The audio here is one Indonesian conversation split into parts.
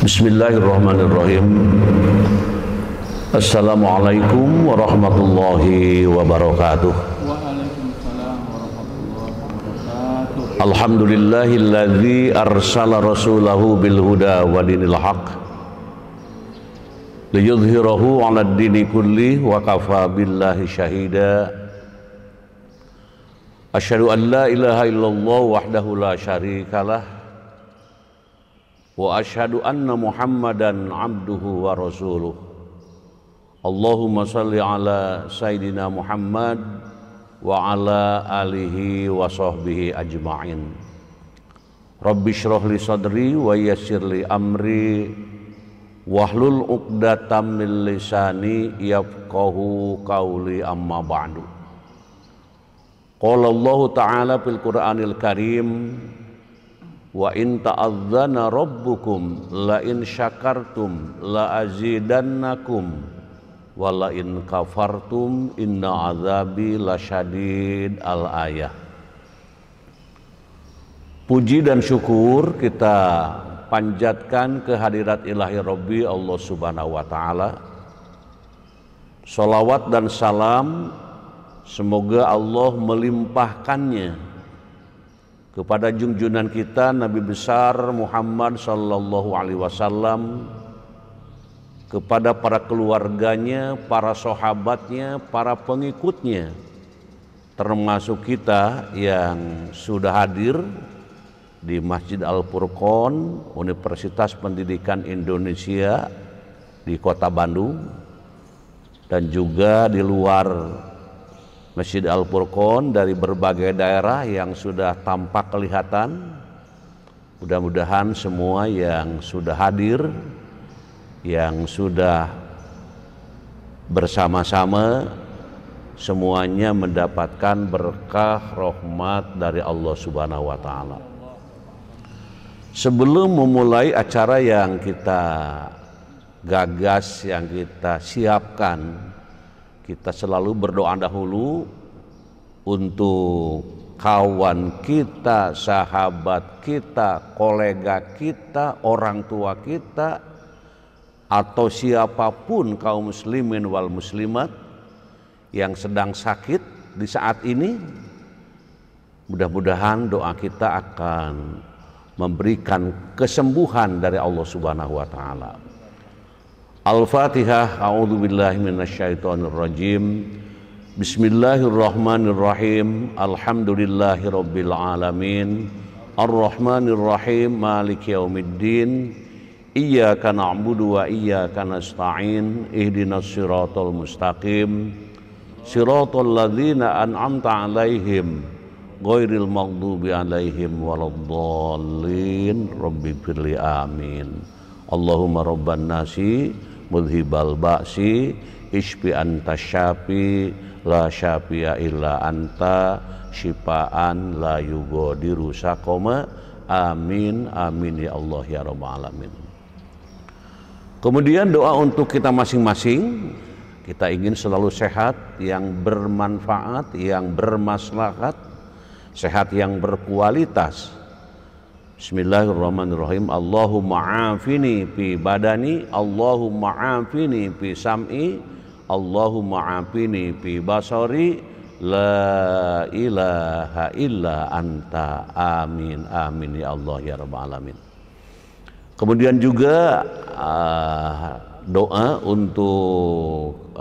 Bismillahirrahmanirrahim. Assalamualaikum warahmatullahi wabarakatuh. Waalaikumsalam warahmatullahi wabarakatuh. Alhamdulillahilladzi arsala rasulahu bil huda wa dinil haq liyudhhirahu 'alad dini kulli wa kafa billahi syahida. Asyhadu an la ilaha illallah wahdahu la syarikalah wa asyhadu anna Muhammadan abduhu wa rasuluh. Allahumma salli ala Sayyidina Muhammad wa ala alihi wa sahbihi ajma'in. Rabbi syrah li sadri wa yassir li amri wahlul uqdatam min lisani yafqahu qawli, amma ba'du. Qala Allah ta'ala fil Qur'anil Karim, wa in ta'adzana rabbukum la in syakartum la azidannakum wa la in kafartum inna azabi lasyadid. Al-ayah. Puji dan syukur kita panjatkan kehadirat ilahi Rabbi Allah subhanahu wa ta'ala. Salawat dan salam semoga Allah melimpahkannya kepada junjungan kita Nabi besar Muhammad sallallahu alaihi wasallam, kepada para keluarganya, para sahabatnya, para pengikutnya, termasuk kita yang sudah hadir di Masjid Al-Furqon, Universitas Pendidikan Indonesia di Kota Bandung, dan juga di luar Masjid Al-Furqon dari berbagai daerah yang sudah tampak kelihatan. Mudah-mudahan semua yang sudah hadir, yang sudah bersama-sama, semuanya mendapatkan berkah rahmat dari Allah Subhanahu wa ta'ala. Sebelum memulai acara yang kita gagas, yang kita siapkan, kita selalu berdoa dahulu untuk kawan kita, sahabat kita, kolega kita, orang tua kita, atau siapapun kaum muslimin wal muslimat yang sedang sakit di saat ini. Mudah-mudahan doa kita akan memberikan kesembuhan dari Allah Subhanahu wa ta'ala. Al-Fatihah. A'udzubillahi minasyaitonirrajim. Bismillahirrahmanirrahim. Alhamdulillahirabbil alamin. Arrahmanirrahim. Maliki yaumiddin. Iyyaka na'budu wa iyyaka nasta'in. Ihdinas siratal mustaqim. Siratal ladzina an'amta 'alaihim ghairil maghdubi 'alaihim waladdallin. Rabbighfirli, amin. Allahumma rabban nasi mudhibal ba'si isfi anta syafi la syafi'a illa anta syifaan la yughadiru saqama. Amin amin ya Allah ya rabbal alamin. Kemudian doa untuk kita masing-masing. Kita ingin selalu sehat, yang bermanfaat, yang bermaslahat, sehat yang berkualitas. Bismillahirrahmanirrahim. Allahumma afini fi badani, Allahumma afini fi sam'i, Allahumma afini fi basari, la ilaha illa anta. Amin amin ya Allah ya rabbal alamin. Kemudian juga doa untuk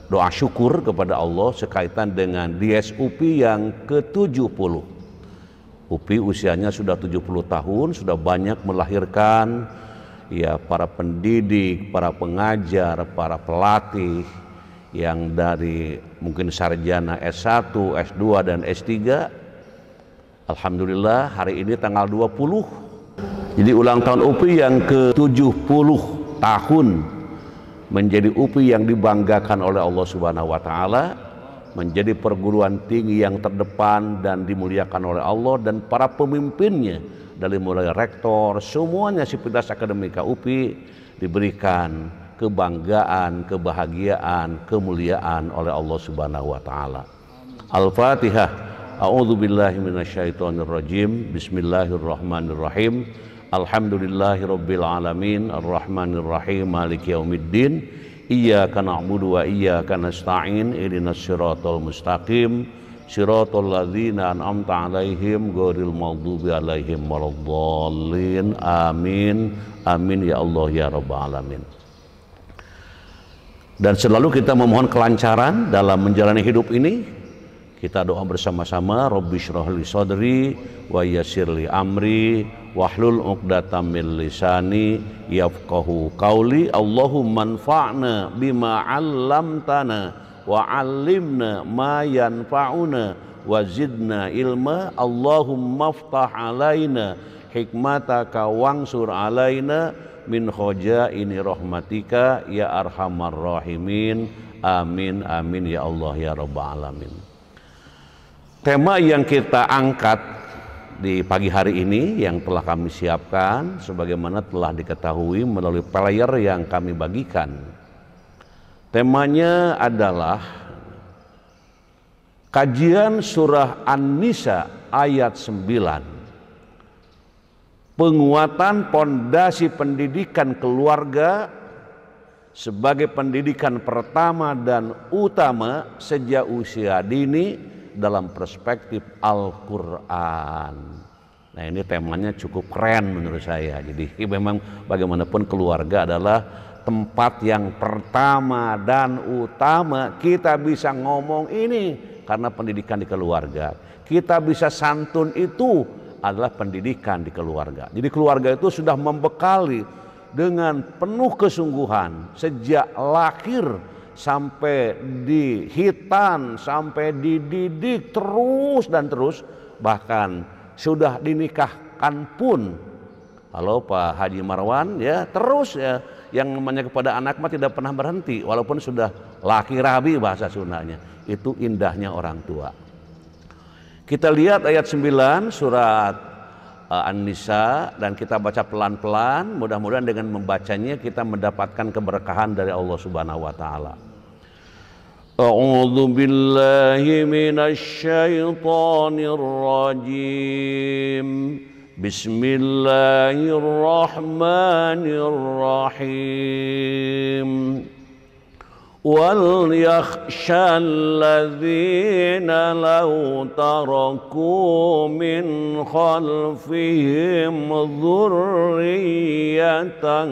doa syukur kepada Allah sekaitan dengan Dies UPI yang ke-70. UPI usianya sudah 70 tahun, sudah banyak melahirkan ya para pendidik, para pengajar, para pelatih yang dari mungkin sarjana S1, S2 dan S3. Alhamdulillah hari ini tanggal 20. Jadi ulang tahun UPI yang ke-70 tahun, menjadi UPI yang dibanggakan oleh Allah Subhanahu wa ta'ala, menjadi perguruan tinggi yang terdepan dan dimuliakan oleh Allah dan para pemimpinnya, dari mulai rektor, semuanya sivitas akademika UPI diberikan kebanggaan, kebahagiaan, kemuliaan oleh Allah Subhanahu wa ta'ala. Al-Fatihah. A'udzubillahi minasyaitonirrajim. Bismillahirrahmanirrahim. Alhamdulillahirabbil alamin arrahmanir rahim maliki yaumiddin iyyaka na'budu wa iyyaka nasta'in ihdinas siratal mustaqim siratal ladzina an'amta 'alaihim ghairil maghdubi 'alaihim waladdallin amin amin ya Allah ya rabbal alamin. Dan selalu kita memohon kelancaran dalam menjalani hidup ini. Kita doa bersama-sama, Rabbi shrah li sadri wa yassir li amri wahlul 'uqdatam min lisani yafqahu qauli. Allahumma anfa'na bima 'allamtana wa 'allimna ma yanfa'una wa zidna ilma. Allahumma aftah 'alaina hikmataka wansur 'alaina min khajaini rahmatika ya arhamar rahimin. Amin amin ya Allah ya rabbal alamin. Tema yang kita angkat di pagi hari ini yang telah kami siapkan sebagaimana telah diketahui melalui player yang kami bagikan. Temanya adalah kajian surah An-Nisa ayat 9. Penguatan pondasi pendidikan keluarga sebagai pendidikan pertama dan utama sejak usia dini dalam perspektif Al-Quran. Nah ini temanya cukup keren menurut saya. Jadi memang bagaimanapun keluarga adalah tempat yang pertama dan utama kita bisa ngomong ini karena pendidikan di keluarga. Kita bisa santun itu adalah pendidikan di keluarga. Jadi keluarga itu sudah membekali dengan penuh kesungguhan sejak lahir sampai dihitan, sampai dididik terus dan terus, bahkan sudah dinikahkan pun. Halo Pak Haji Marwan ya, terus ya yang namanya kepada anak mah tidak pernah berhenti walaupun sudah laki rabi bahasa Sundanya. Itu indahnya orang tua. Kita lihat ayat 9 surat An-Nisa dan kita baca pelan-pelan. Mudah-mudahan dengan membacanya kita mendapatkan keberkahan dari Allah Subhanahu wa taala. A'udzu billahi minasy syaithanir rajim. Bismillahirrahmanirrahim. Wal yakhshal ladzina law taraku min khalfihim dzurriyyatan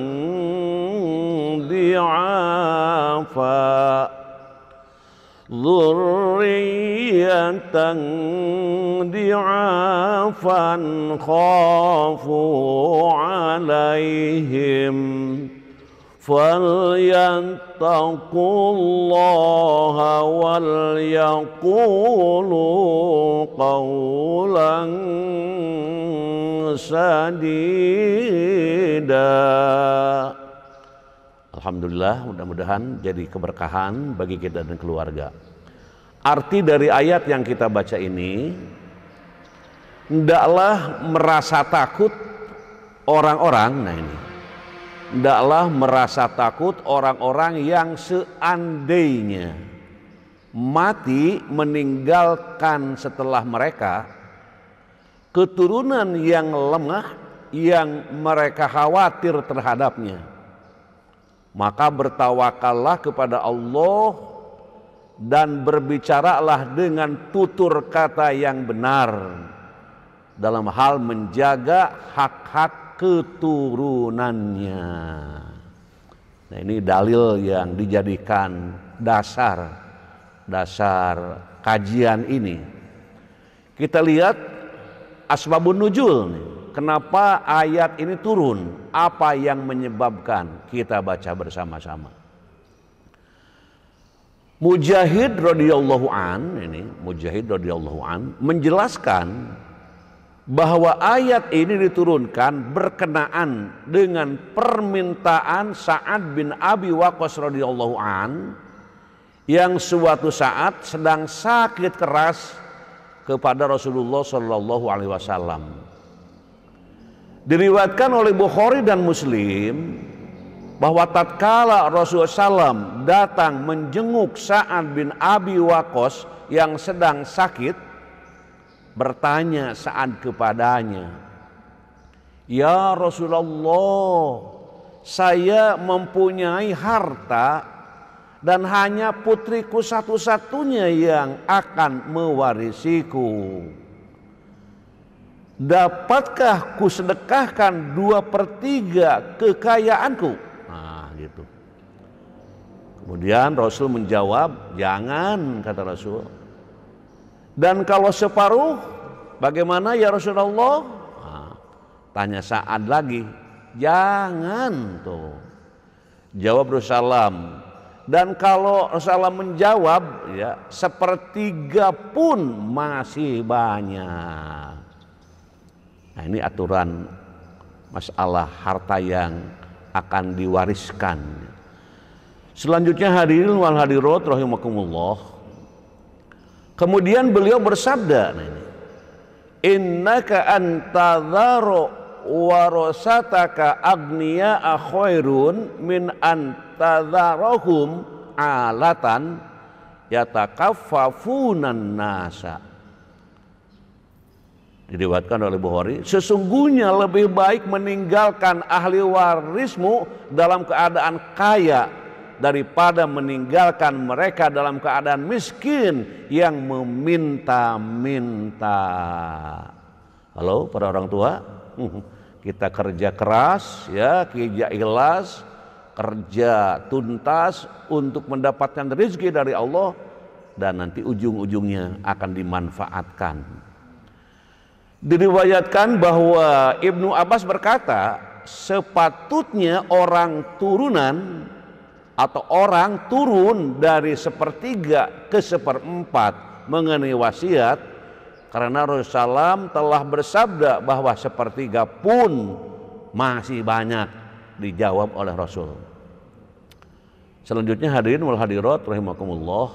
di'afan khafu 'alaihim falyattaqullaha wal yaqulu qawlan sadida. Alhamdulillah, mudah-mudahan jadi keberkahan bagi kita dan keluarga. Arti dari ayat yang kita baca ini, hendaklah merasa takut orang-orang, nah ini, hendaklah merasa takut orang-orang yang seandainya mati meninggalkan setelah mereka keturunan yang lemah yang mereka khawatir terhadapnya. Maka bertawakallah kepada Allah dan berbicaralah dengan tutur kata yang benar dalam hal menjaga hak-hak keturunannya. Nah ini dalil yang dijadikan dasar kajian ini. Kita lihat asbabun nuzul nih. Kenapa ayat ini turun? Apa yang menyebabkan? Kita baca bersama-sama. Mujahid radhiyallahu an menjelaskan bahwa ayat ini diturunkan berkenaan dengan permintaan Sa'ad bin Abi Waqqas radhiyallahu an yang suatu saat sedang sakit keras kepada Rasulullah sallallahu alaihi wasallam. Diriwayatkan oleh Bukhari dan Muslim bahwa tatkala Rasulullah SAW datang menjenguk Sa'ad bin Abi Waqqas yang sedang sakit, bertanya Sa'ad kepadanya, "Ya Rasulullah, saya mempunyai harta dan hanya putriku satu-satunya yang akan mewarisiku. Dapatkah ku sedekahkan 2/3 kekayaanku?" Nah, gitu. Kemudian Rasul menjawab, "Jangan," kata Rasul. "Dan kalau separuh, bagaimana ya Rasulullah?" Nah, tanya Sa'ad lagi, "Jangan," tuh. Jawab Rasulullah. Dan kalau Rasulullah menjawab, ya, 1/3 pun masih banyak. Nah, ini aturan masalah harta yang akan diwariskan. Selanjutnya hadirin wal hadirat rahimakumullah. Kemudian beliau bersabda, nah ini, "Innaka antadharu warasataka agniya'a khairun min antadharahum alatan yatakaffafunan nasa." Diriwayatkan oleh Bukhari, sesungguhnya lebih baik meninggalkan ahli warismu dalam keadaan kaya daripada meninggalkan mereka dalam keadaan miskin yang meminta-minta. Halo para orang tua, kita kerja keras, ya, kerja ikhlas, kerja tuntas untuk mendapatkan rezeki dari Allah, dan nanti ujung-ujungnya akan dimanfaatkan. Diriwayatkan bahwa Ibnu Abbas berkata, sepatutnya orang turunan atau orang turun dari 1/3 ke 1/4 mengenai wasiat, karena Rasulullah telah bersabda bahwa 1/3 pun masih banyak. Dijawab oleh Rasul. Selanjutnya hadirin wal hadirat rahimakumullah,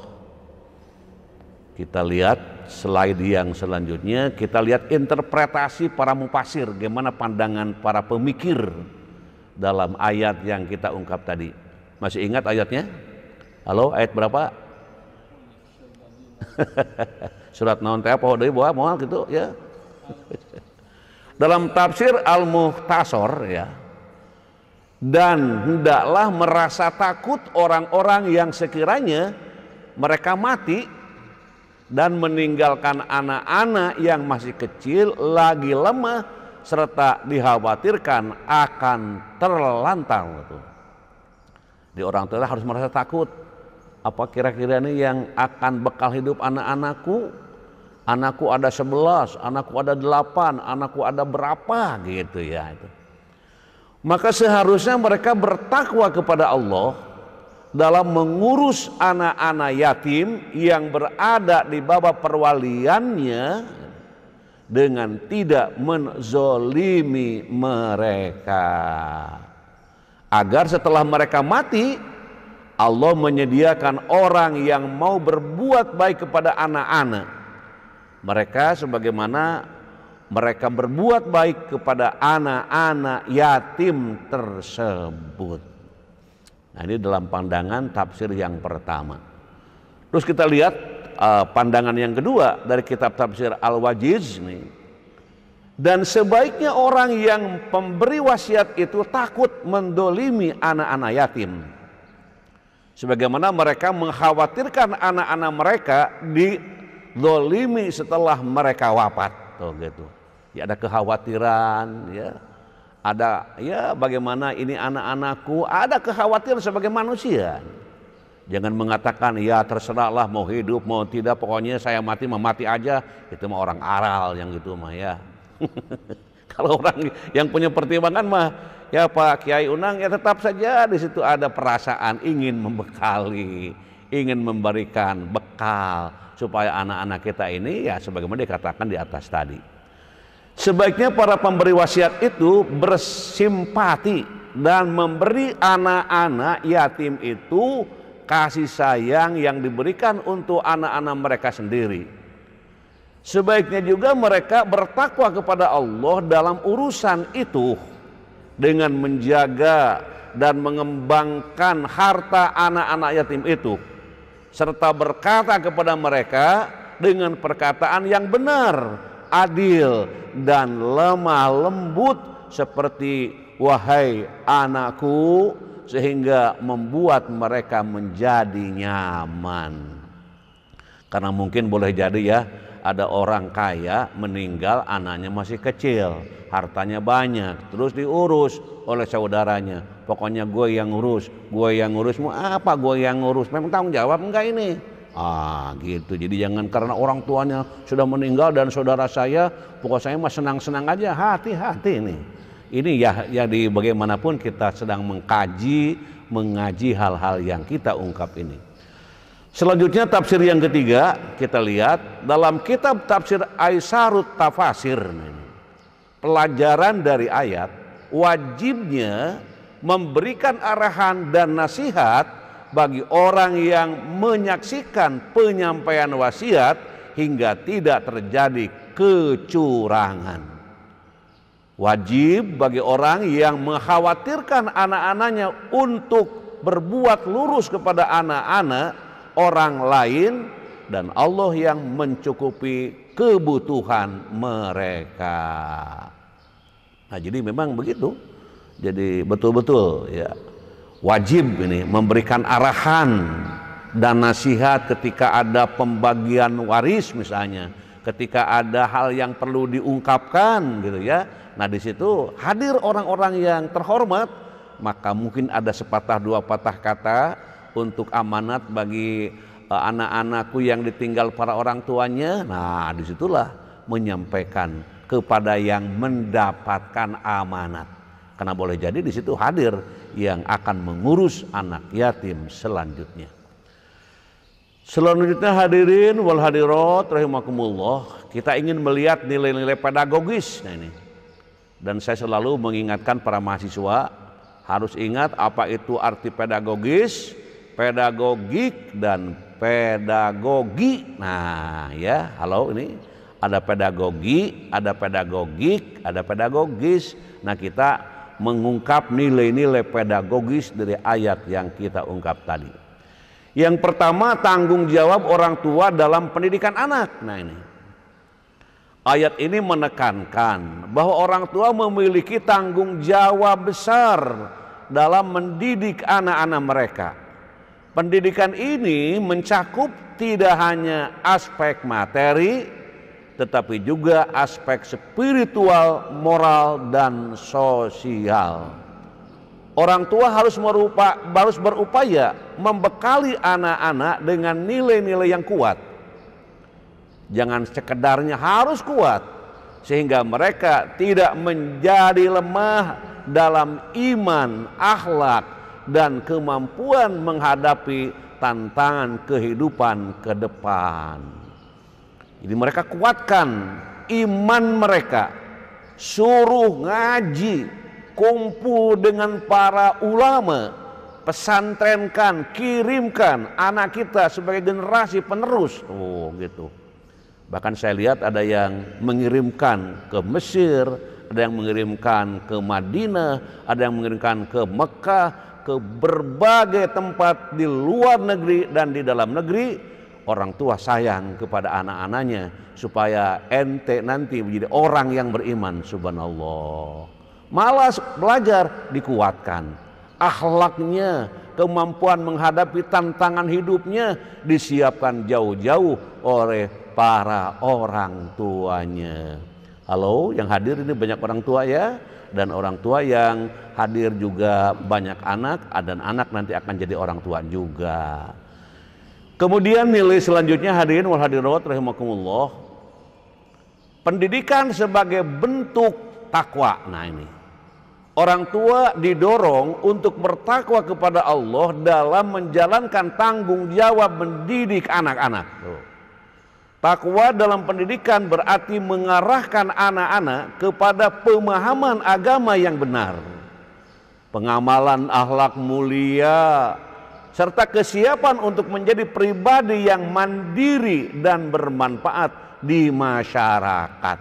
kita lihat slide yang selanjutnya. Kita lihat interpretasi para mufasir, bagaimana pandangan para pemikir dalam ayat yang kita ungkap tadi. Masih ingat ayatnya? Halo, ayat berapa? Surat naon teh poho deui bawa moal gitu ya. Dalam tafsir Al-Mukhtasar, ya. Dan hendaklah merasa takut orang-orang yang sekiranya mereka mati dan meninggalkan anak-anak yang masih kecil lagi lemah serta dikhawatirkan akan terlantar. Di orang tua harus merasa takut. Apa kira-kira ini yang akan bekal hidup anak-anakku? Anakku ada 11, anakku ada 8, anakku ada berapa gitu ya. Maka seharusnya mereka bertakwa kepada Allah dalam mengurus anak-anak yatim yang berada di bawah perwaliannya dengan tidak menzolimi mereka, agar setelah mereka mati Allah menyediakan orang yang mau berbuat baik kepada anak-anak mereka sebagaimana mereka berbuat baik kepada anak-anak yatim tersebut. Nah, ini dalam pandangan tafsir yang pertama. Terus kita lihat pandangan yang kedua dari kitab tafsir Al-Wajiz nih. Dan sebaiknya orang yang pemberi wasiat itu takut mendolimi anak-anak yatim, sebagaimana mereka mengkhawatirkan anak-anak mereka didolimi setelah mereka wafat. Tuh, gitu. Ya, ada kekhawatiran, ya. Ada, ya, bagaimana ini anak-anakku, ada kekhawatiran sebagai manusia. Jangan mengatakan, ya terserahlah mau hidup mau tidak, pokoknya saya mati mati aja. Itu mah orang aral yang gitu mah, ya. Kalau orang yang punya pertimbangan mah, ya Pak Kiai Unang, ya tetap saja di situ ada perasaan ingin membekali, ingin memberikan bekal supaya anak-anak kita ini, ya sebagaimana dikatakan di atas tadi. Sebaiknya para pemberi wasiat itu bersimpati dan memberi anak-anak yatim itu kasih sayang yang diberikan untuk anak-anak mereka sendiri. Sebaiknya juga mereka bertakwa kepada Allah dalam urusan itu dengan menjaga dan mengembangkan harta anak-anak yatim itu, serta berkata kepada mereka dengan perkataan yang benar, adil dan lemah lembut seperti wahai anakku, sehingga membuat mereka menjadi nyaman. Karena mungkin boleh jadi ya, ada orang kaya meninggal anaknya masih kecil, hartanya banyak, terus diurus oleh saudaranya. Pokoknya gue yang ngurus, mau apa gue yang ngurus, memang tanggung jawab enggak ini? Gitu. Jadi jangan karena orang tuanya sudah meninggal dan saudara saya, pokoknya saya mah senang-senang aja. Hati-hati ini. Ini ya di bagaimanapun kita sedang mengaji hal-hal yang kita ungkap ini. Selanjutnya tafsir yang ketiga kita lihat dalam kitab tafsir Aisarut Tafasir. Pelajaran dari ayat wajibnya memberikan arahan dan nasihat bagi orang yang menyaksikan penyampaian wasiat hingga tidak terjadi kecurangan. Wajib bagi orang yang mengkhawatirkan anak-anaknya untuk berbuat lurus kepada anak-anak orang lain dan Allah yang mencukupi kebutuhan mereka. Nah, jadi memang begitu. Jadi betul-betul ya wajib ini memberikan arahan dan nasihat ketika ada pembagian waris misalnya, ketika ada hal yang perlu diungkapkan gitu ya. Nah, di situ hadir orang-orang yang terhormat, maka mungkin ada sepatah dua patah kata untuk amanat bagi anak-anakku yang ditinggal para orang tuanya. Nah, disitulah menyampaikan kepada yang mendapatkan amanat. Karena boleh jadi di situ hadir yang akan mengurus anak yatim selanjutnya. Selanjutnya hadirin wal hadirat rahimakumullah, kita ingin melihat nilai-nilai pedagogis. Nah ini. Dan saya selalu mengingatkan para mahasiswa harus ingat apa itu arti pedagogis, pedagogik dan pedagogi. Nah, ya, halo ini ada pedagogi, ada pedagogik, ada pedagogis. Nah, kita mengungkap nilai-nilai pedagogis dari ayat yang kita ungkap tadi. Yang pertama, tanggung jawab orang tua dalam pendidikan anak. Nah, ini ayat ini menekankan bahwa orang tua memiliki tanggung jawab besar dalam mendidik anak-anak mereka. Pendidikan ini mencakup tidak hanya aspek materi, tetapi juga aspek spiritual, moral, dan sosial. Orang tua harus berupaya membekali anak-anak dengan nilai-nilai yang kuat. Jangan sekedarnya harus kuat, sehingga mereka tidak menjadi lemah dalam iman, akhlak, dan kemampuan menghadapi tantangan kehidupan ke depan. Jadi mereka kuatkan iman mereka, suruh ngaji, kumpul dengan para ulama, pesantrenkan, kirimkan anak kita sebagai generasi penerus. Oh gitu. Bahkan saya lihat ada yang mengirimkan ke Mesir, ada yang mengirimkan ke Madinah, ada yang mengirimkan ke Mekah, ke berbagai tempat di luar negeri dan di dalam negeri. Orang tua sayang kepada anak-anaknya supaya ente nanti menjadi orang yang beriman, subhanallah. Malas belajar dikuatkan, akhlaknya, kemampuan menghadapi tantangan hidupnya disiapkan jauh-jauh oleh para orang tuanya. Halo, yang hadir ini banyak orang tua ya, dan orang tua yang hadir juga banyak anak, dan anak nanti akan jadi orang tua juga. Kemudian nilai selanjutnya hadirin wal hadirat rahimakumullah, pendidikan sebagai bentuk takwa. Nah ini, orang tua didorong untuk bertakwa kepada Allah dalam menjalankan tanggung jawab mendidik anak-anak. Takwa dalam pendidikan berarti mengarahkan anak-anak kepada pemahaman agama yang benar, pengamalan akhlak mulia, serta kesiapan untuk menjadi pribadi yang mandiri dan bermanfaat di masyarakat.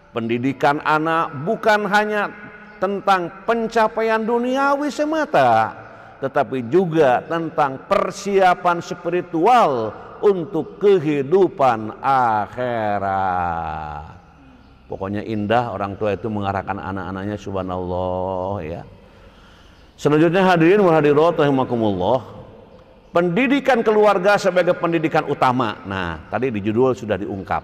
Pendidikan anak bukan hanya tentang pencapaian duniawi semata, tetapi juga tentang persiapan spiritual untuk kehidupan akhirat. Pokoknya indah orang tua itu mengarahkan anak-anaknya, subhanallah ya. Selanjutnya hadirin wal hadirat rahimakumullah, pendidikan keluarga sebagai pendidikan utama. Nah, tadi di judul sudah diungkap.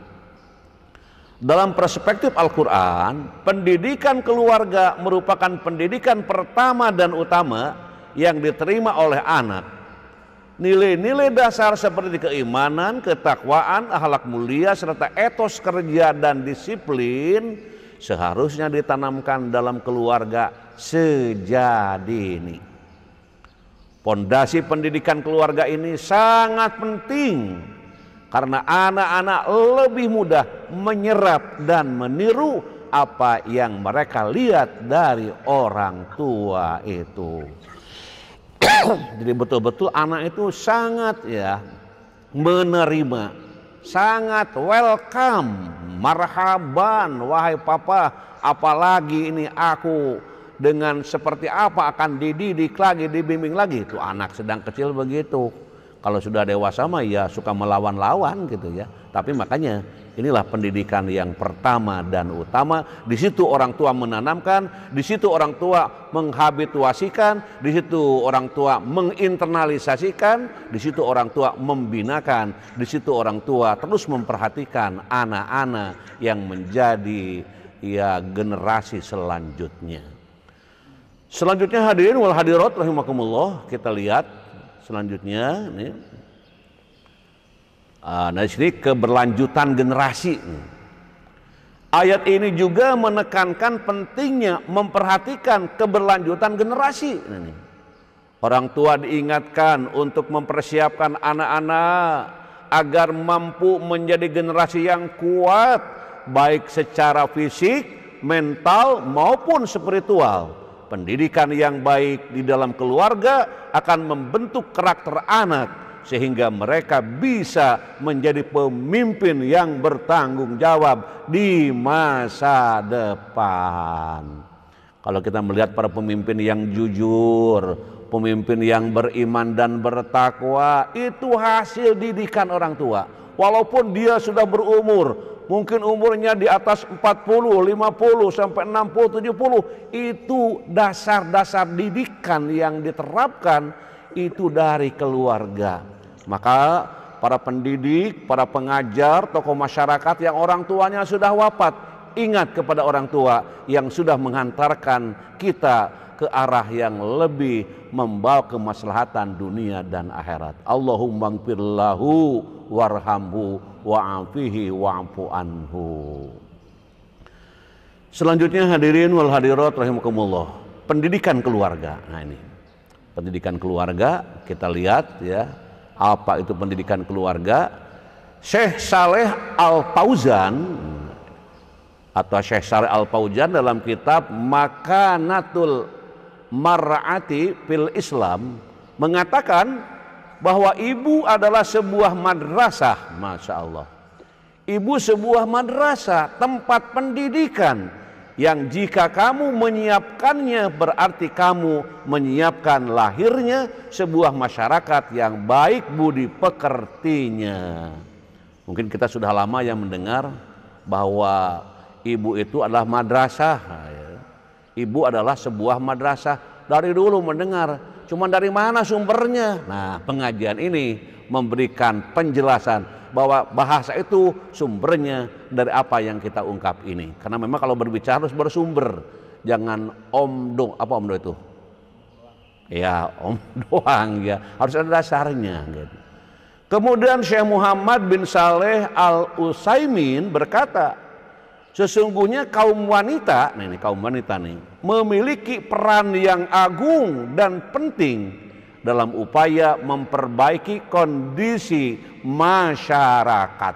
Dalam perspektif Al-Quran, pendidikan keluarga merupakan pendidikan pertama dan utama yang diterima oleh anak. Nilai-nilai dasar seperti keimanan, ketakwaan, akhlak mulia, serta etos kerja dan disiplin seharusnya ditanamkan dalam keluarga sejak dini. Pondasi pendidikan keluarga ini sangat penting karena anak-anak lebih mudah menyerap dan meniru apa yang mereka lihat dari orang tua itu. Jadi betul-betul anak itu sangat ya menerima, sangat welcome, marhaban wahai papa, apalagi ini aku dengan seperti apa akan dididik lagi, dibimbing lagi. Itu anak sedang kecil begitu. Kalau sudah dewasa mah ya suka melawan-lawan gitu ya. Tapi makanya inilah pendidikan yang pertama dan utama. Di situ orang tua menanamkan, di situ orang tua menghabituasikan, di situ orang tua menginternalisasikan, di situ orang tua membinakan, di situ orang tua terus memperhatikan anak-anak yang menjadi ya generasi selanjutnya. Selanjutnya hadirin wal hadirat rahimakumullah, kita lihat selanjutnya nih. Nah, sini keberlanjutan generasi. Ayat ini juga menekankan pentingnya memperhatikan keberlanjutan generasi. Orang tua diingatkan untuk mempersiapkan anak-anak agar mampu menjadi generasi yang kuat, baik secara fisik, mental maupun spiritual. Pendidikan yang baik di dalam keluarga akan membentuk karakter anak sehingga mereka bisa menjadi pemimpin yang bertanggung jawab di masa depan. Kalau kita melihat para pemimpin yang jujur, pemimpin yang beriman dan bertakwa, itu hasil didikan orang tua. Walaupun dia sudah berumur, mungkin umurnya di atas 40, 50, sampai 60, 70. Itu dasar-dasar didikan yang diterapkan itu dari keluarga. Maka para pendidik, para pengajar, tokoh masyarakat yang orang tuanya sudah wafat, ingat kepada orang tua yang sudah menghantarkan kita ke arah yang lebih membawa kemaslahatan dunia dan akhirat. Allahumma gfirlahu warhamhu wa'afihi wa'fu anhu. Selanjutnya hadirin wal hadirat rahimakumullah, pendidikan keluarga. Nah ini pendidikan keluarga, kita lihat ya apa itu pendidikan keluarga. Syekh Saleh Al-Fauzan atau Syekh Saleh Al-Fauzan dalam kitab Makanatul Mar'ati fil Islam mengatakan bahwa ibu adalah sebuah madrasah. Masya Allah, ibu sebuah madrasah, tempat pendidikan yang jika kamu menyiapkannya berarti kamu menyiapkan lahirnya sebuah masyarakat yang baik budi pekertinya. Mungkin kita sudah lama yang mendengar bahwa ibu itu adalah madrasah. Ibu adalah sebuah madrasah. Dari dulu mendengar, cuman dari mana sumbernya? Nah, pengajian ini memberikan penjelasan bahwa bahasa itu sumbernya dari apa yang kita ungkap ini. Karena memang kalau berbicara harus bersumber. Jangan omdo, apa omdo itu? Ya, om doang ya. Harus ada dasarnya gitu. Kemudian Syekh Muhammad bin Saleh Al-Utsaimin berkata, sesungguhnya kaum wanita, nah ini kaum wanita nih, memiliki peran yang agung dan penting dalam upaya memperbaiki kondisi masyarakat.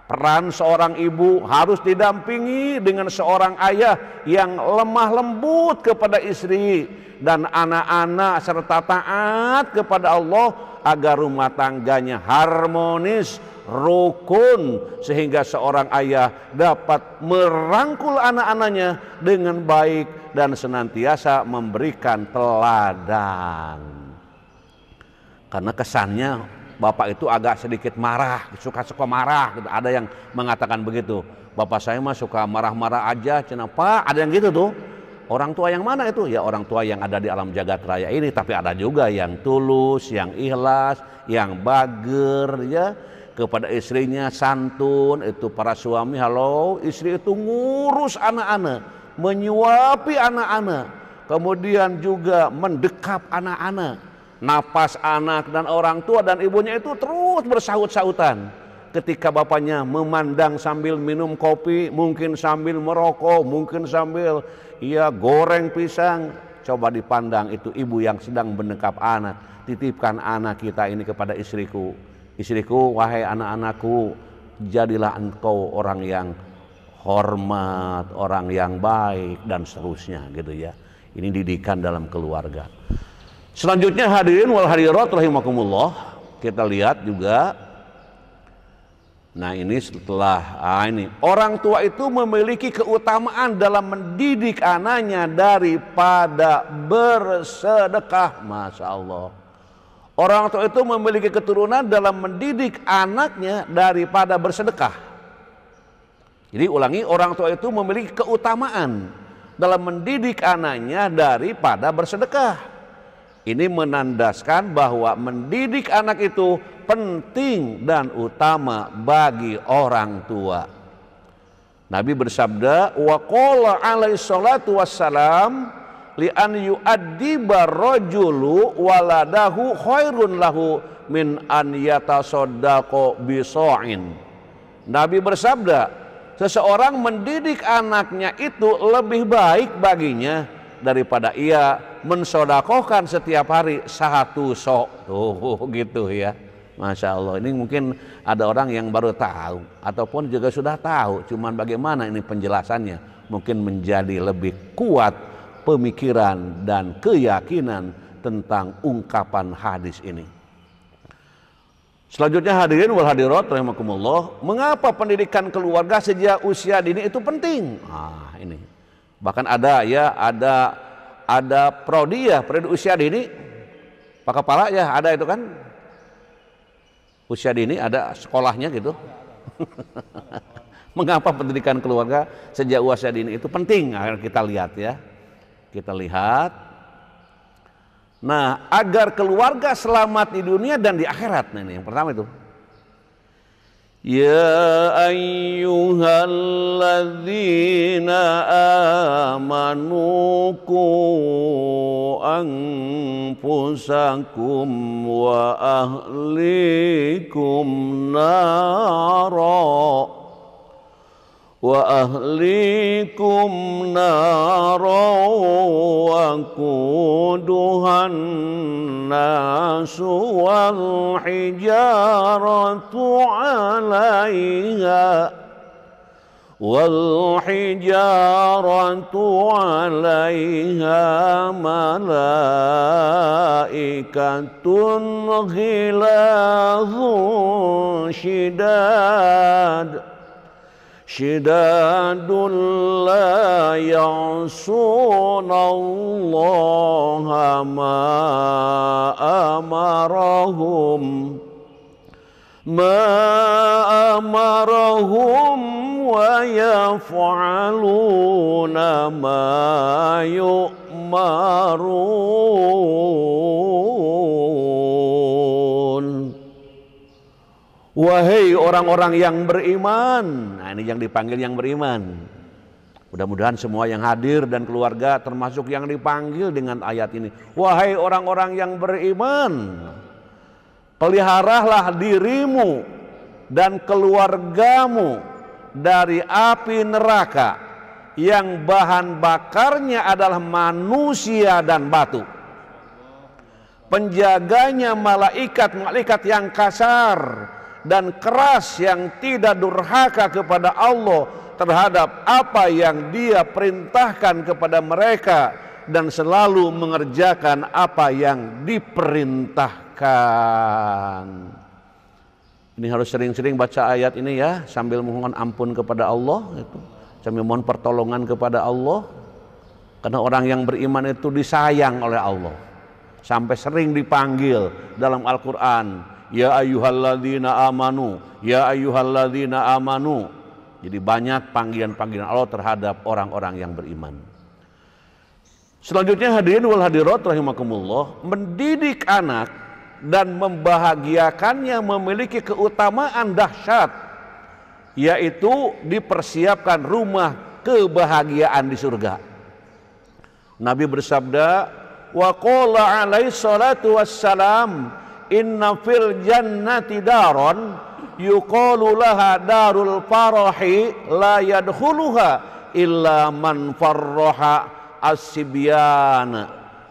Peran seorang ibu harus didampingi dengan seorang ayah yang lemah lembut kepada istri dan anak-anak serta taat kepada Allah agar rumah tangganya harmonis, rukun, sehingga seorang ayah dapat merangkul anak-anaknya dengan baik dan senantiasa memberikan teladan. Karena kesannya bapak itu agak sedikit marah, suka-suka marah gitu. Ada yang mengatakan begitu, bapak saya mah suka marah-marah aja, kenapa? Ada yang gitu tuh. Orang tua yang mana itu? Ya orang tua yang ada di alam jagat raya ini. Tapi ada juga yang tulus, yang ikhlas, yang bager ya, kepada istrinya santun. Itu para suami, halo, istri itu ngurus anak-anak, menyuapi anak-anak, kemudian juga mendekap anak-anak. Napas anak dan orang tua dan ibunya itu terus bersaut-sautan. Ketika bapaknya memandang sambil minum kopi, mungkin sambil merokok, mungkin sambil goreng pisang. Coba dipandang itu ibu yang sedang mendekap anak. Titipkan anak kita ini kepada istriku. Istriku, wahai anak-anakku, jadilah engkau orang yang hormat, orang yang baik, dan seterusnya gitu ya. Ini didikan dalam keluarga. Selanjutnya hadirin wal hadirat rahimakumullah, kita lihat juga. Nah ini setelah ini orang tua itu memiliki keutamaan dalam mendidik anaknya daripada bersedekah. Masya Allah. Orang tua itu memiliki keturunan dalam mendidik anaknya daripada bersedekah. Jadi ulangi, orang tua itu memiliki keutamaan dalam mendidik anaknya daripada bersedekah. Ini menandaskan bahwa mendidik anak itu penting dan utama bagi orang tua. Nabi bersabda, wa qala alaihi salatu wassalam, li an yu'addiba rajulu waladahu khairun lahu min an yatasaddaqo bisa'in. Nabi bersabda, seseorang mendidik anaknya itu lebih baik baginya daripada ia mensodakohkan setiap hari satu sok. Tuh gitu ya. Masya Allah, ini mungkin ada orang yang baru tahu ataupun juga sudah tahu, cuman bagaimana ini penjelasannya mungkin menjadi lebih kuat pemikiran dan keyakinan tentang ungkapan hadis ini. Selanjutnya hadirin wal hadirat rahimakumullah, mengapa pendidikan keluarga sejak usia dini itu penting? Ini bahkan ada ya, ada prodi ya, prodi usia dini, Pak Kepala ya, ada itu kan, usia dini ada sekolahnya gitu. Mengapa pendidikan keluarga sejak usia dini itu penting? Agar kita lihat ya, kita lihat. Nah, agar keluarga selamat di dunia dan di akhirat. Nah, ini yang pertama itu. Ya ayyuhalladzina amanu qu anfusakum wa ahlikum nara wa quduhan nasu wal hijaratu 'alaiha malaikatun ghilazun shidadun la ya'sunallaha ma amarahum wa yaf'aluna ma yu'marun. Wahai orang-orang yang beriman. Nah ini yang dipanggil yang beriman. Mudah-mudahan semua yang hadir dan keluarga termasuk yang dipanggil dengan ayat ini. Wahai orang-orang yang beriman, peliharalah dirimu dan keluargamu dari api neraka yang bahan bakarnya adalah manusia dan batu. Penjaganya malaikat-malaikat yang kasar dan keras yang tidak durhaka kepada Allah terhadap apa yang Dia perintahkan kepada mereka dan selalu mengerjakan apa yang diperintahkan. Ini harus sering-sering baca ayat ini ya, sambil mohon ampun kepada Allah itu, sambil mohon pertolongan kepada Allah. Karena orang yang beriman itu disayang oleh Allah. Sampai sering dipanggil dalam Al-Qur'an, ya ayyuhalladzina amanu, ya ayyuhalladzina amanu. Jadi banyak panggilan-panggilan Allah terhadap orang-orang yang beriman. Selanjutnya hadirin wal hadirat rahimakumullah, mendidik anak dan membahagiakannya memiliki keutamaan dahsyat, yaitu dipersiapkan rumah kebahagiaan di surga. Nabi bersabda, wa qala alaihi salatu wassalam, inna fil jannati daron yuqalu laha darul farahi la yadkhuluha illa man farraha as-sibyan.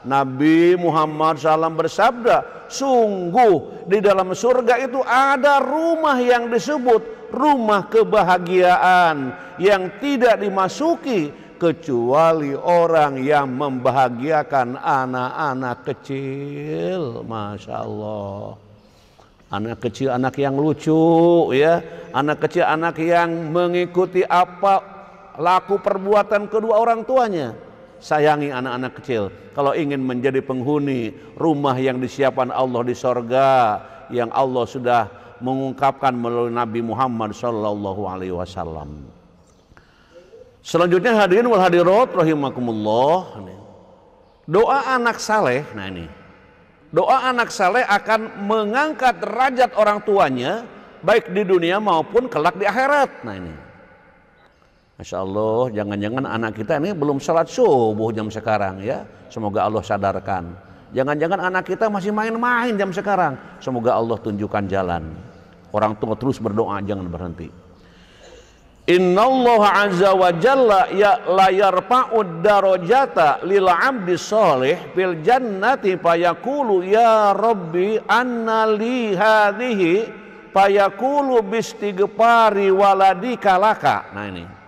Nabi Muhammad SAW bersabda, sungguh di dalam surga itu ada rumah yang disebut rumah kebahagiaan yang tidak dimasuki kecuali orang yang membahagiakan anak-anak kecil. Masya Allah. Anak kecil, anak yang lucu ya, anak kecil, anak yang mengikuti apa laku perbuatan kedua orang tuanya. Sayangi anak-anak kecil kalau ingin menjadi penghuni rumah yang disiapkan Allah di sorga, yang Allah sudah mengungkapkan melalui Nabi Muhammad SAW. Selanjutnya hadirin wal hadirat rahimakumullah, doa anak saleh. Nah ini doa anak saleh akan mengangkat derajat orang tuanya baik di dunia maupun kelak di akhirat. Nah ini Masya Allah, jangan-jangan anak kita ini belum salat subuh jam sekarang ya. Semoga Allah sadarkan. Jangan-jangan anak kita masih main-main jam sekarang. Semoga Allah tunjukkan jalan. Orang tua terus berdoa, jangan berhenti. Innallaha azza wa jalla ya la yarfa'ud darajata lil 'abdi shalih fil jannati fayaqulu ya rabbi anna li hadhihi fayaqulu bistighfari waladika laka. Nah ini.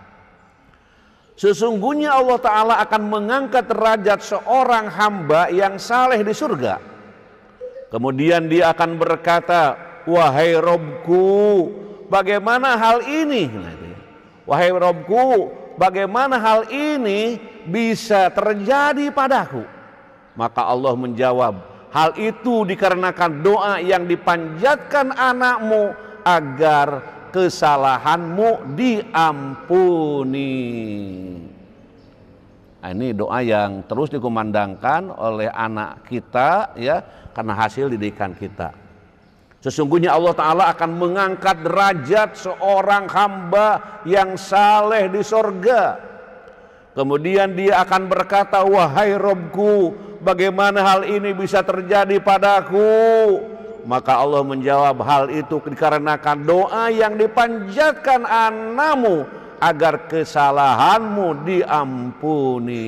Sesungguhnya Allah Ta'ala akan mengangkat derajat seorang hamba yang saleh di surga. Kemudian dia akan berkata, wahai Robku, bagaimana hal ini? Wahai Robku, bagaimana hal ini bisa terjadi padaku? Maka Allah menjawab, hal itu dikarenakan doa yang dipanjatkan anakmu agar kesalahanmu diampuni. Nah, ini doa yang terus dikumandangkan oleh anak kita ya, karena hasil didikan kita. Sesungguhnya Allah Ta'ala akan mengangkat derajat seorang hamba yang saleh di sorga. Kemudian dia akan berkata, wahai Robku, bagaimana hal ini bisa terjadi padaku? Maka Allah menjawab, hal itu dikarenakan doa yang dipanjatkan anakmu agar kesalahanmu diampuni.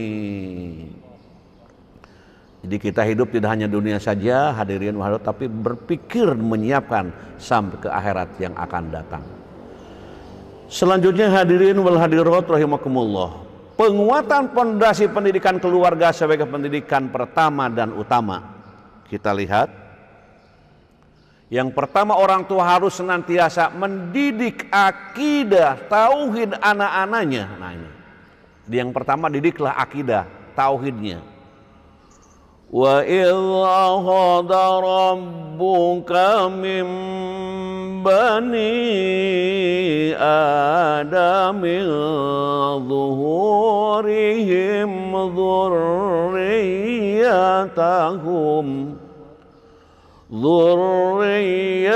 Jadi kita hidup tidak hanya dunia saja hadirin wahadirat, tapi berpikir menyiapkan sampai ke akhirat yang akan datang. Selanjutnya hadirin wal hadirat rahimakumullah, penguatan pondasi pendidikan keluarga sebagai pendidikan pertama dan utama. Kita lihat, yang pertama orang tua harus senantiasa mendidik akidah tauhid anak-anaknya. Nah ini, yang pertama didiklah akidah tauhidnya. Wa idh akhadha rabbuka min bani adamil zuhurihim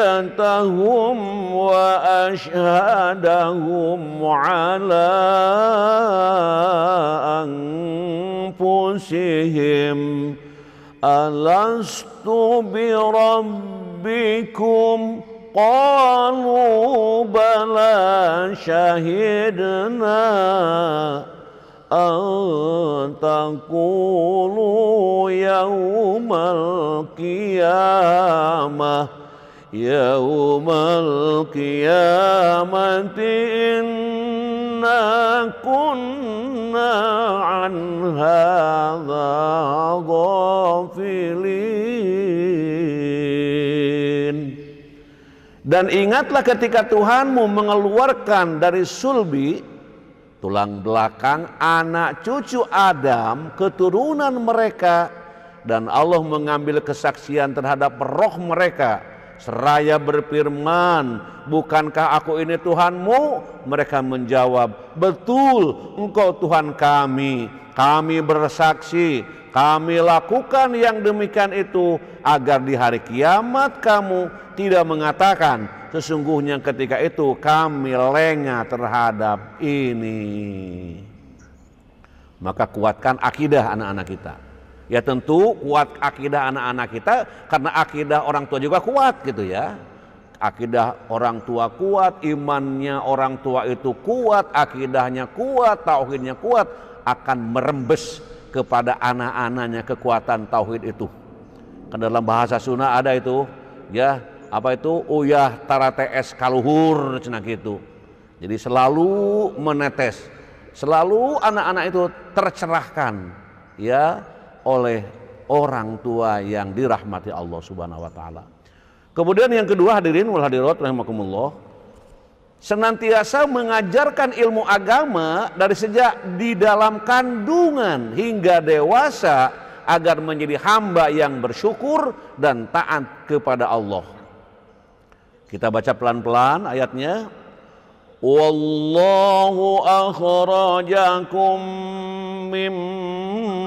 ذريتهم وأشهدهم على أنفسهم ألست بربكم قالوا بلى شهدنا أن تقولوا يوم القيامة إنا كنا عن هذا غافلين. Dan ingatlah ketika Tuhanmu mengeluarkan dari sulbi, tulang belakang, anak cucu Adam, keturunan mereka, dan Allah mengambil kesaksian terhadap roh mereka seraya berfirman, bukankah aku ini Tuhanmu? Mereka menjawab, betul, engkau Tuhan kami. Kami bersaksi, kami lakukan yang demikian itu agar di hari kiamat kamu tidak mengatakan, sesungguhnya ketika itu kami lengah terhadap ini. Maka kuatkan akidah anak-anak kita. Ya tentu kuat akidah anak-anak kita karena akidah orang tua juga kuat gitu ya. Akidah orang tua kuat, imannya orang tua itu kuat, akidahnya kuat, tauhidnya kuat, akan merembes kepada anak-anaknya kekuatan tauhid itu. Kan dalam bahasa Sunda ada itu ya, apa itu uyah tarates kaluhur cenah gitu. Jadi selalu menetes, selalu anak-anak itu tercerahkan ya oleh orang tua yang dirahmati Allah Subhanahu wa taala. Kemudian yang kedua, hadirin wal hadirat rahimakumullah, senantiasa mengajarkan ilmu agama dari sejak di dalam kandungan hingga dewasa agar menjadi hamba yang bersyukur dan taat kepada Allah. Kita baca pelan-pelan ayatnya. Wallahu akhrajakum min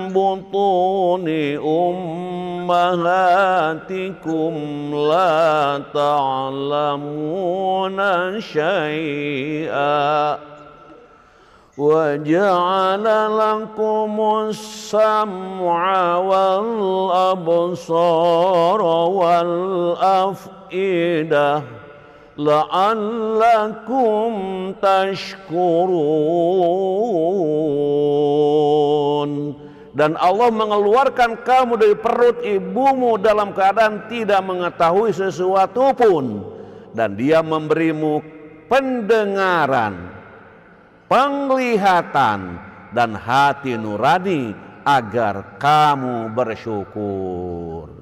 butuni ummahatikum la ta'lamuna syai'a wa ja'ala lakumus sam'a wal absara wal af'idah la'allakum tashkurun. Dan Allah mengeluarkan kamu dari perut ibumu dalam keadaan tidak mengetahui sesuatu pun, dan Dia memberimu pendengaran, penglihatan, dan hati nurani agar kamu bersyukur.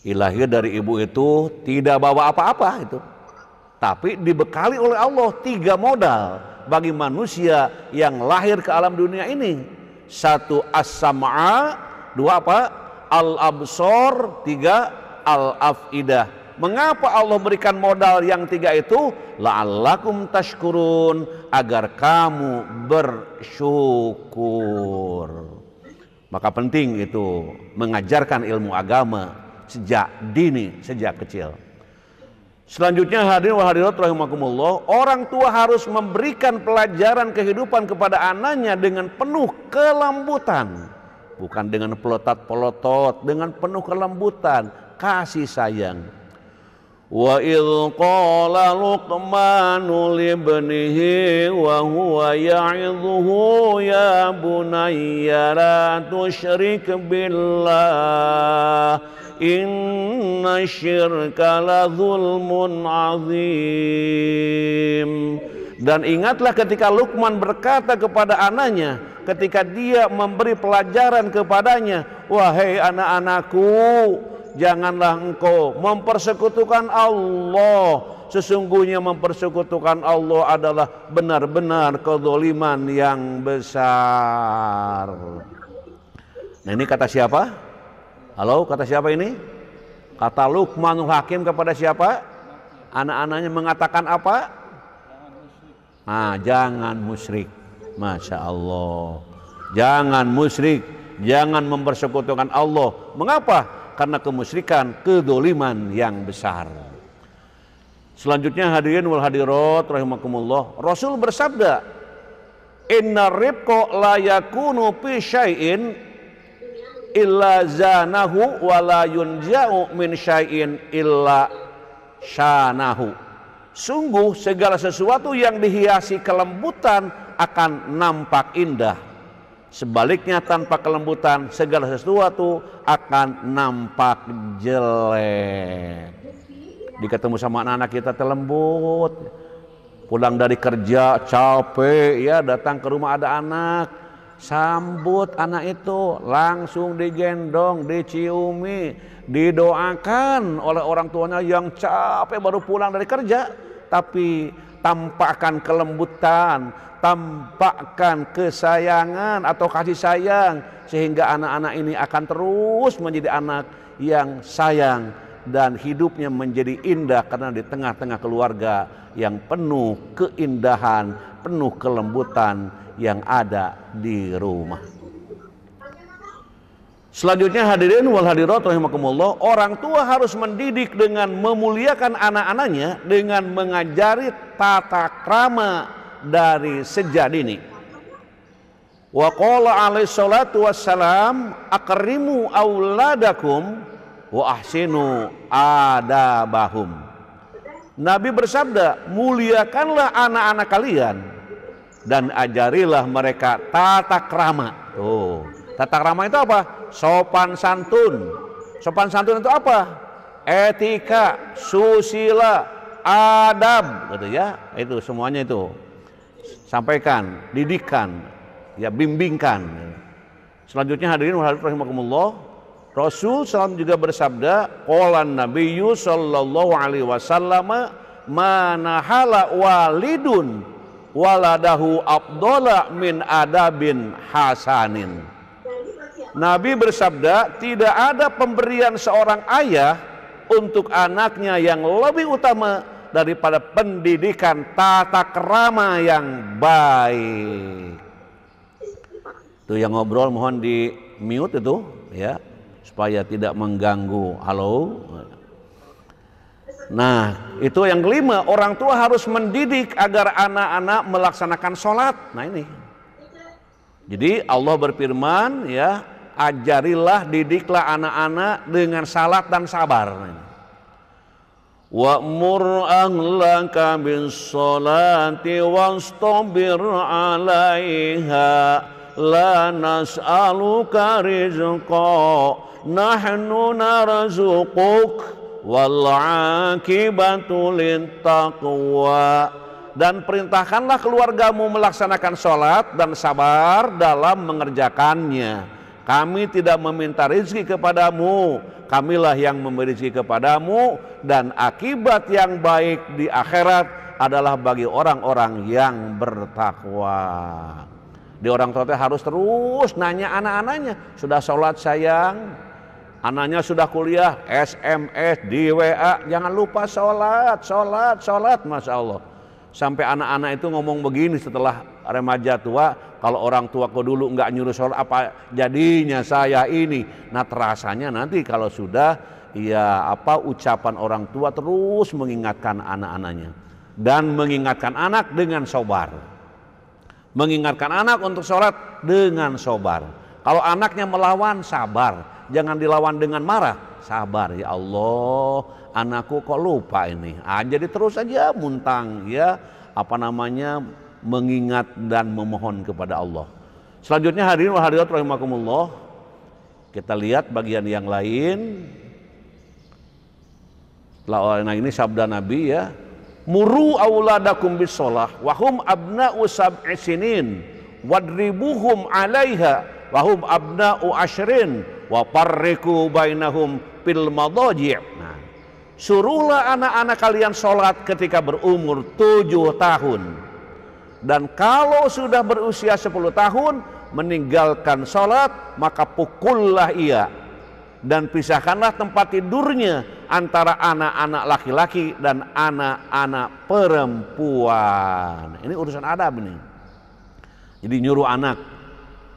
Lahir dari ibu itu tidak bawa apa-apa itu, tapi dibekali oleh Allah 3 modal bagi manusia yang lahir ke alam dunia ini. 1 as-sam'a, 2 apa? Al-absor, 3 al-af'idah. Mengapa Allah berikan modal yang 3 itu? La'allakum tashkurun, agar kamu bersyukur. Maka penting itu mengajarkan ilmu agama sejak dini, sejak kecil. Selanjutnya hadirin wa hadirat rahimakumullah, orang tua harus memberikan pelajaran kehidupan kepada anaknya dengan penuh kelembutan, bukan dengan pelotot-pelotot, dengan penuh kelembutan, kasih sayang. Wa idh qala Luqmanu libnihi wa huwa ya'idhuhu ya bunayya la tusyrik billah inna syirka la zulmun azim. Dan ingatlah ketika Luqman berkata kepada anaknya ketika dia memberi pelajaran kepadanya, wahai anak-anakku, janganlah engkau mempersekutukan Allah. Sesungguhnya mempersekutukan Allah adalah benar-benar kezaliman yang besar. Nah, ini kata siapa? Halo, kata siapa ini? Kata Luqmanul Hakim kepada siapa? Anak-anaknya mengatakan apa? Nah, jangan musyrik. Masya Allah. Jangan musyrik, jangan mempersekutukan Allah. Mengapa? Karena kemusyrikan, kedzaliman yang besar. Selanjutnya hadirin wal hadirat rahimakumullah, Rasul bersabda, inna ribqa la yakunu fi syai'in illa zanahu wa la yunja'u min syai'in illa syanahu. Sungguh segala sesuatu yang dihiasi kelembutan akan nampak indah. Sebaliknya tanpa kelembutan segala sesuatu akan nampak jelek. Diketemu sama anak-anak kita terlembut, pulang dari kerja capek ya, datang ke rumah ada anak, sambut anak itu, langsung digendong, diciumi, didoakan oleh orang tuanya yang capek baru pulang dari kerja. Tapi tampakkan kelembutan, tampakkan kesayangan atau kasih sayang, sehingga anak-anak ini akan terus menjadi anak yang sayang dan hidupnya menjadi indah karena di tengah-tengah keluarga yang penuh keindahan, penuh kelembutan yang ada di rumah. Selanjutnya hadirin wal hadirat rahimakumullah, orang tua harus mendidik dengan memuliakan anak-anaknya dengan mengajari tata krama dari sejak dini. Wa qala alaihi salatu wassalam akrimu auladakum wa ahsinu adabahum. Nabi bersabda, muliakanlah anak-anak kalian dan ajarilah mereka tata krama. Tuh, tata krama itu apa? Sopan santun. Sopan santun itu apa? Etika, susila, adab, gitu ya. Itu semuanya itu. Sampaikan, didikan, ya bimbingkan. Selanjutnya hadirin rahimakumullah, Rasul SAW juga bersabda, qala nabiyyu sallallahu alaihi wasallam manahala walidun waladahu afdala min adabin hasanin. Nabi bersabda, tidak ada pemberian seorang ayah untuk anaknya yang lebih utama daripada pendidikan tata krama yang baik. Itu yang ngobrol mohon di mute itu ya, supaya tidak mengganggu. Halo. Nah, itu yang kelima, orang tua harus mendidik agar anak-anak melaksanakan sholat. Nah ini. Jadi Allah berfirman ya, ajarilah, didiklah anak-anak dengan salat dan sabar. Wa'mur ahlaka bis-sholati wastabir 'alaiha la nas'aluka rizqa nahnu narzuquk wal 'aqibatu littaqwa. Dan perintahkanlah keluargamu melaksanakan sholat dan sabar dalam mengerjakannya. Kami tidak meminta rezeki kepadamu, kamilah yang memberi rezeki kepadamu, dan akibat yang baik di akhirat adalah bagi orang-orang yang bertakwa. Di orang tua harus terus nanya anak-anaknya, sudah sholat sayang? Anaknya sudah kuliah, SMS, di WA, jangan lupa sholat, Masya Allah. Sampai anak-anak itu ngomong begini setelah remaja tua, kalau orang tua kok dulu nggak nyuruh sholat, apa jadinya saya ini. Nah terasanya nanti kalau sudah ya apa ucapan orang tua terus mengingatkan anak-anaknya dan mengingatkan anak dengan sabar, mengingatkan anak untuk sholat dengan sabar. Kalau anaknya melawan, sabar, jangan dilawan dengan marah, sabar. Ya Allah, anakku kok lupa ini. Jadi terus saja muntang ya apa namanya, mengingat dan memohon kepada Allah. Selanjutnya hadirin wa hadirat rahimakumullah, kita lihat bagian yang lain. Nah ini sabda Nabi ya, muru auladakum bisolah wahum abna'u sab'i sinin wadribuhum 'alaiha wahum abna'u ashrin wa parriku bainahum fil madaji'. Nah, suruhlah anak-anak kalian sholat ketika berumur 7 tahun. Dan kalau sudah berusia 10 tahun meninggalkan sholat, maka pukullah ia. Dan pisahkanlah tempat tidurnya antara anak-anak laki-laki dan anak-anak perempuan. Ini urusan adab ini. Jadi nyuruh anak.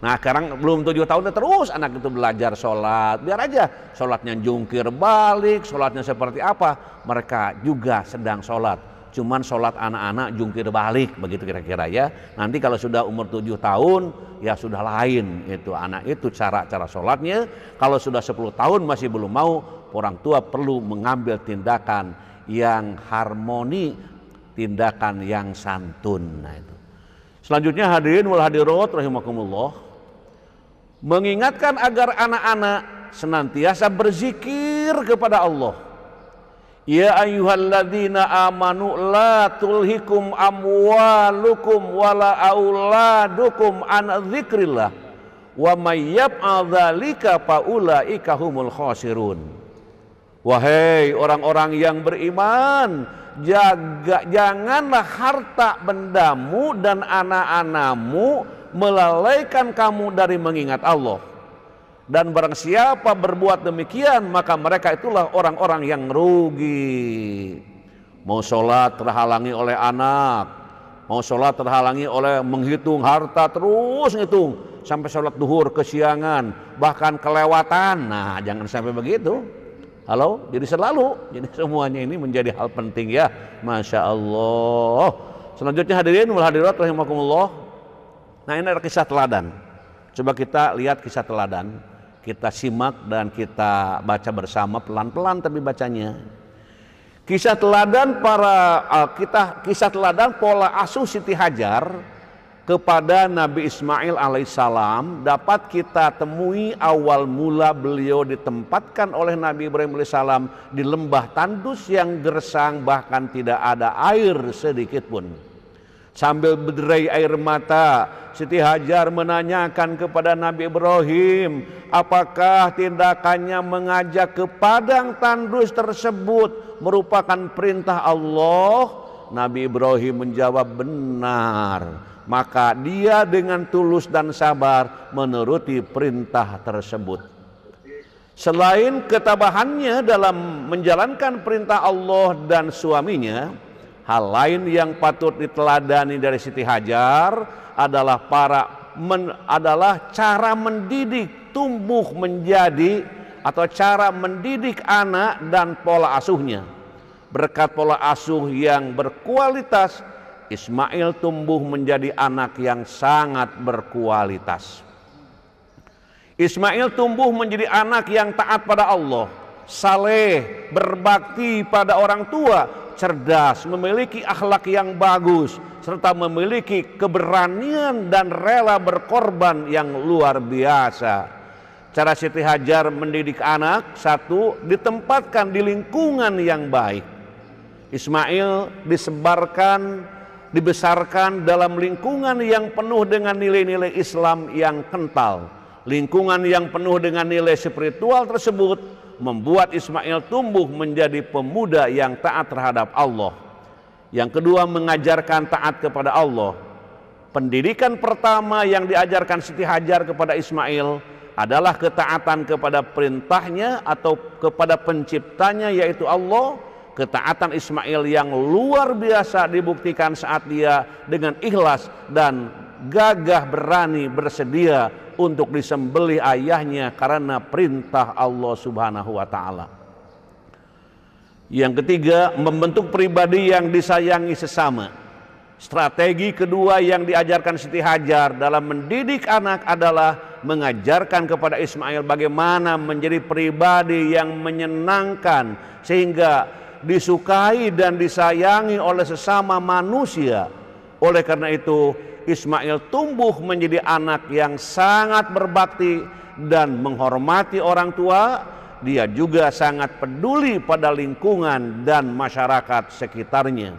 Nah sekarang belum 7 tahun terus anak itu belajar sholat. Biar aja sholatnya jungkir balik, sholatnya seperti apa. Mereka juga sedang sholat. Cuman sholat anak-anak jungkir balik, begitu kira-kira ya. Nanti kalau sudah umur 7 tahun ya sudah lain itu anak itu cara sholatnya. Kalau sudah 10 tahun masih belum mau, orang tua perlu mengambil tindakan yang harmoni, tindakan yang santun. Nah itu. Selanjutnya hadirin wal hadirat rahimakumullah, mengingatkan agar anak-anak senantiasa berzikir kepada Allah. Ya ayyuhalladzina amanu la tulhikum amwalukum wala auladukum an dzikrillah wa may yaf'al dzalika faulaika humul khasirun. Wahai orang-orang yang beriman, janganlah harta bendamu dan anak-anakmu melalaikan kamu dari mengingat Allah, Dan barang siapa berbuat demikian, maka mereka itulah orang-orang yang rugi. Mau sholat terhalangi oleh anak, mau sholat terhalangi oleh menghitung harta, terus ngitung sampai sholat duhur kesiangan, bahkan kelewatan. Nah, jangan sampai begitu. Halo, jadi semuanya ini menjadi hal penting ya. Masya Allah. Selanjutnya hadirin wal hadirat rahimakumullah. Nah, ini ada kisah teladan. Coba kita lihat kisah teladan, kita simak dan kita baca bersama, pelan-pelan tapi bacanya. Kisah teladan kisah teladan pola asuh Siti Hajar kepada Nabi Ismail alaihissalam dapat kita temui awal mula beliau ditempatkan oleh Nabi Ibrahim alaihissalam di lembah tandus yang gersang, bahkan tidak ada air sedikit pun. Sambil berderai air mata, Siti Hajar menanyakan kepada Nabi Ibrahim, apakah tindakannya mengajak ke padang tandus tersebut merupakan perintah Allah? Nabi Ibrahim menjawab benar. Maka dia dengan tulus dan sabar menuruti perintah tersebut. Selain ketabahannya dalam menjalankan perintah Allah dan suaminya, hal lain yang patut diteladani dari Siti Hajar adalah cara mendidik tumbuh menjadi atau cara mendidik anak dan pola asuhnya. Berkat pola asuh yang berkualitas, Ismail tumbuh menjadi anak yang sangat berkualitas. Ismail tumbuh menjadi anak yang taat pada Allah, saleh, berbakti pada orang tua, cerdas, memiliki akhlak yang bagus, serta memiliki keberanian dan rela berkorban yang luar biasa. Cara Siti Hajar mendidik anak, satu, ditempatkan di lingkungan yang baik. Ismail dibesarkan dalam lingkungan yang penuh dengan nilai-nilai Islam yang kental. Lingkungan yang penuh dengan nilai spiritual tersebut membuat Ismail tumbuh menjadi pemuda yang taat terhadap Allah. Yang kedua, mengajarkan taat kepada Allah. Pendidikan pertama yang diajarkan Siti Hajar kepada Ismail adalah ketaatan kepada perintahnya atau kepada penciptanya yaitu Allah. Ketaatan Ismail yang luar biasa dibuktikan saat dia dengan ikhlas dan gagah berani bersedia untuk disembelih ayahnya karena perintah Allah Subhanahu wa taala. Yang ketiga, membentuk pribadi yang disayangi sesama. Strategi kedua yang diajarkan Siti Hajar dalam mendidik anak adalah mengajarkan kepada Ismail bagaimana menjadi pribadi yang menyenangkan sehingga disukai dan disayangi oleh sesama manusia. Oleh karena itu, Ismail tumbuh menjadi anak yang sangat berbakti dan menghormati orang tua. Dia juga sangat peduli pada lingkungan dan masyarakat sekitarnya.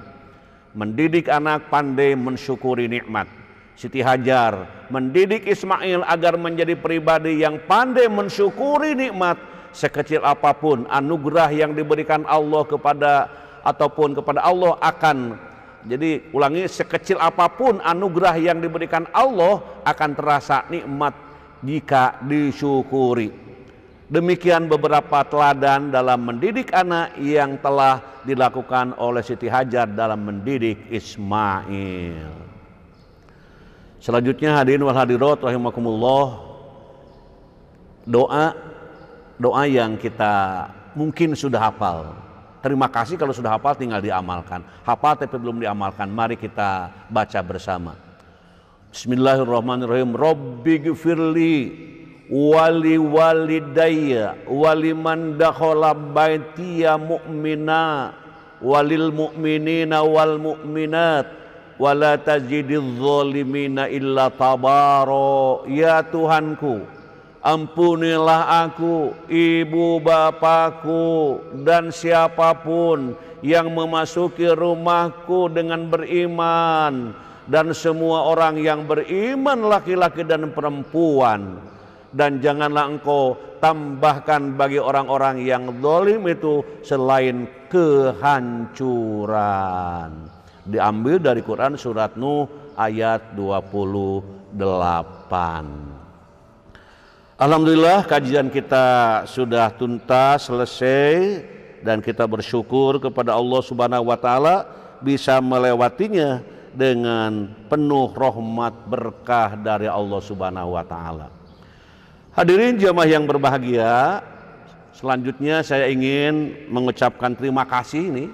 Mendidik anak pandai mensyukuri nikmat. Siti Hajar mendidik Ismail agar menjadi pribadi yang pandai mensyukuri nikmat. Sekecil apapun anugerah yang diberikan Allah kepada Allah akan, jadi ulangi, sekecil apapun anugerah yang diberikan Allah akan terasa nikmat jika disyukuri. Demikian beberapa teladan dalam mendidik anak yang telah dilakukan oleh Siti Hajar dalam mendidik Ismail. Selanjutnya hadirin wal hadirat rahimakumullah, doa yang kita mungkin sudah hafal. Terima kasih kalau sudah hafal, tinggal diamalkan. Hafal tapi belum diamalkan, mari kita baca bersama. Bismillahirrahmanirrahim. Rabbighfirli wali walidayya waliman dakhala baitiya mu'mina walil mu'minina wal mu'minat wala tazidiz zalimina illa tabaro. Ya Tuhanku, ampunilah aku, ibu bapakku, dan siapapun yang memasuki rumahku dengan beriman, dan semua orang yang beriman laki-laki dan perempuan. Dan janganlah engkau tambahkan bagi orang-orang yang zalim itu selain kehancuran. Diambil dari Quran surat Nuh ayat 28. Alhamdulillah kajian kita sudah tuntas, selesai, dan kita bersyukur kepada Allah Subhanahu wa taala bisa melewatinya dengan penuh rahmat berkah dari Allah Subhanahu wa taala. Hadirin jamaah yang berbahagia, selanjutnya saya ingin mengucapkan terima kasih nih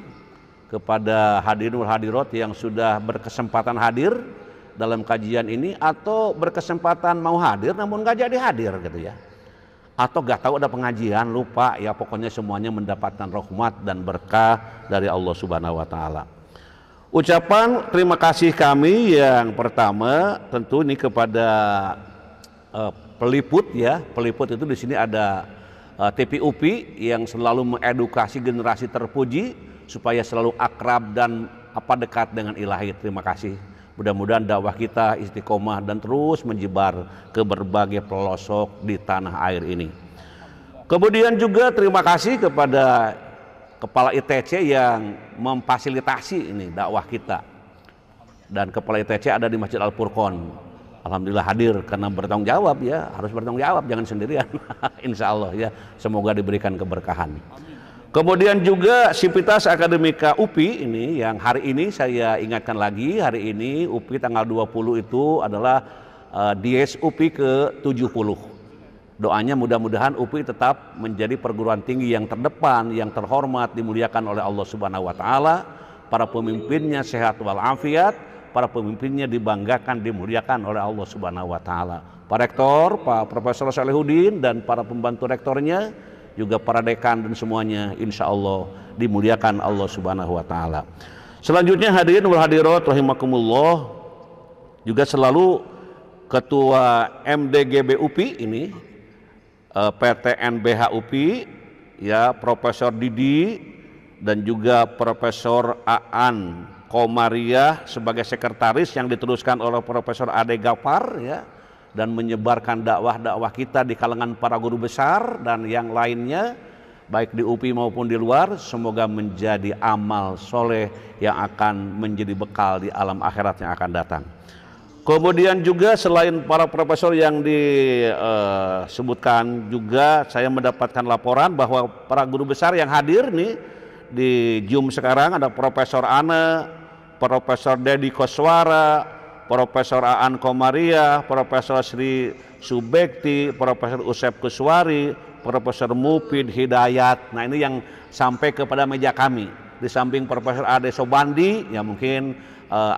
kepada hadirin wal hadirat yang sudah berkesempatan hadir dalam kajian ini, atau berkesempatan mau hadir namun nggak jadi hadir gitu ya, atau nggak tahu ada pengajian, lupa ya, pokoknya semuanya mendapatkan rahmat dan berkah dari Allah Subhanahu wa taala. Ucapan terima kasih kami yang pertama tentu ini kepada peliput ya. Peliput itu di sini ada TV UPI yang selalu mengedukasi generasi terpuji supaya selalu akrab dan dekat dengan ilahi. Terima kasih. Mudah-mudahan dakwah kita istiqomah dan terus menyebar ke berbagai pelosok di tanah air ini. Kemudian juga terima kasih kepada Kepala ITC yang memfasilitasi ini dakwah kita. Dan Kepala ITC ada di Masjid Al-Furqon. Alhamdulillah hadir karena bertanggung jawab ya, harus bertanggung jawab, jangan sendirian. Insya Allah ya, semoga diberikan keberkahan. Kemudian juga Sivitas Akademika UPI ini yang hari ini saya ingatkan lagi, hari ini UPI tanggal 20 itu adalah Dies UPI ke-70. Doanya mudah-mudahan UPI tetap menjadi perguruan tinggi yang terdepan, yang terhormat, dimuliakan oleh Allah Subhanahu wa taala, para pemimpinnya sehat walafiat, para pemimpinnya dibanggakan, dimuliakan oleh Allah Subhanahu wa taala. Pak Rektor, Pak Profesor Salihuddin dan para pembantu rektornya, juga para dekan dan semuanya insya Allah dimuliakan Allah Subhanahu wa taala. Selanjutnya hadirin wal hadirat rahimakumullah, juga selalu Ketua MDGB UPI ini PTNBH UPI ya, Profesor Didi dan juga Profesor Aan Komariah sebagai sekretaris yang diteruskan oleh Profesor Ade Gafar ya, dan menyebarkan dakwah-dakwah kita di kalangan para guru besar dan yang lainnya baik di UPI maupun di luar, semoga menjadi amal soleh yang akan menjadi bekal di alam akhirat yang akan datang. Kemudian juga selain para profesor yang disebutkan, juga saya mendapatkan laporan bahwa para guru besar yang hadir nih di Zoom sekarang ada Profesor Ana, Profesor Dedi Koswara, Profesor Aan Komariah, Profesor Sri Subekti, Profesor Usep Kuswari, Profesor Mufid Hidayat. Nah ini yang sampai kepada meja kami. Di samping Profesor Ade Sobandi, ya mungkin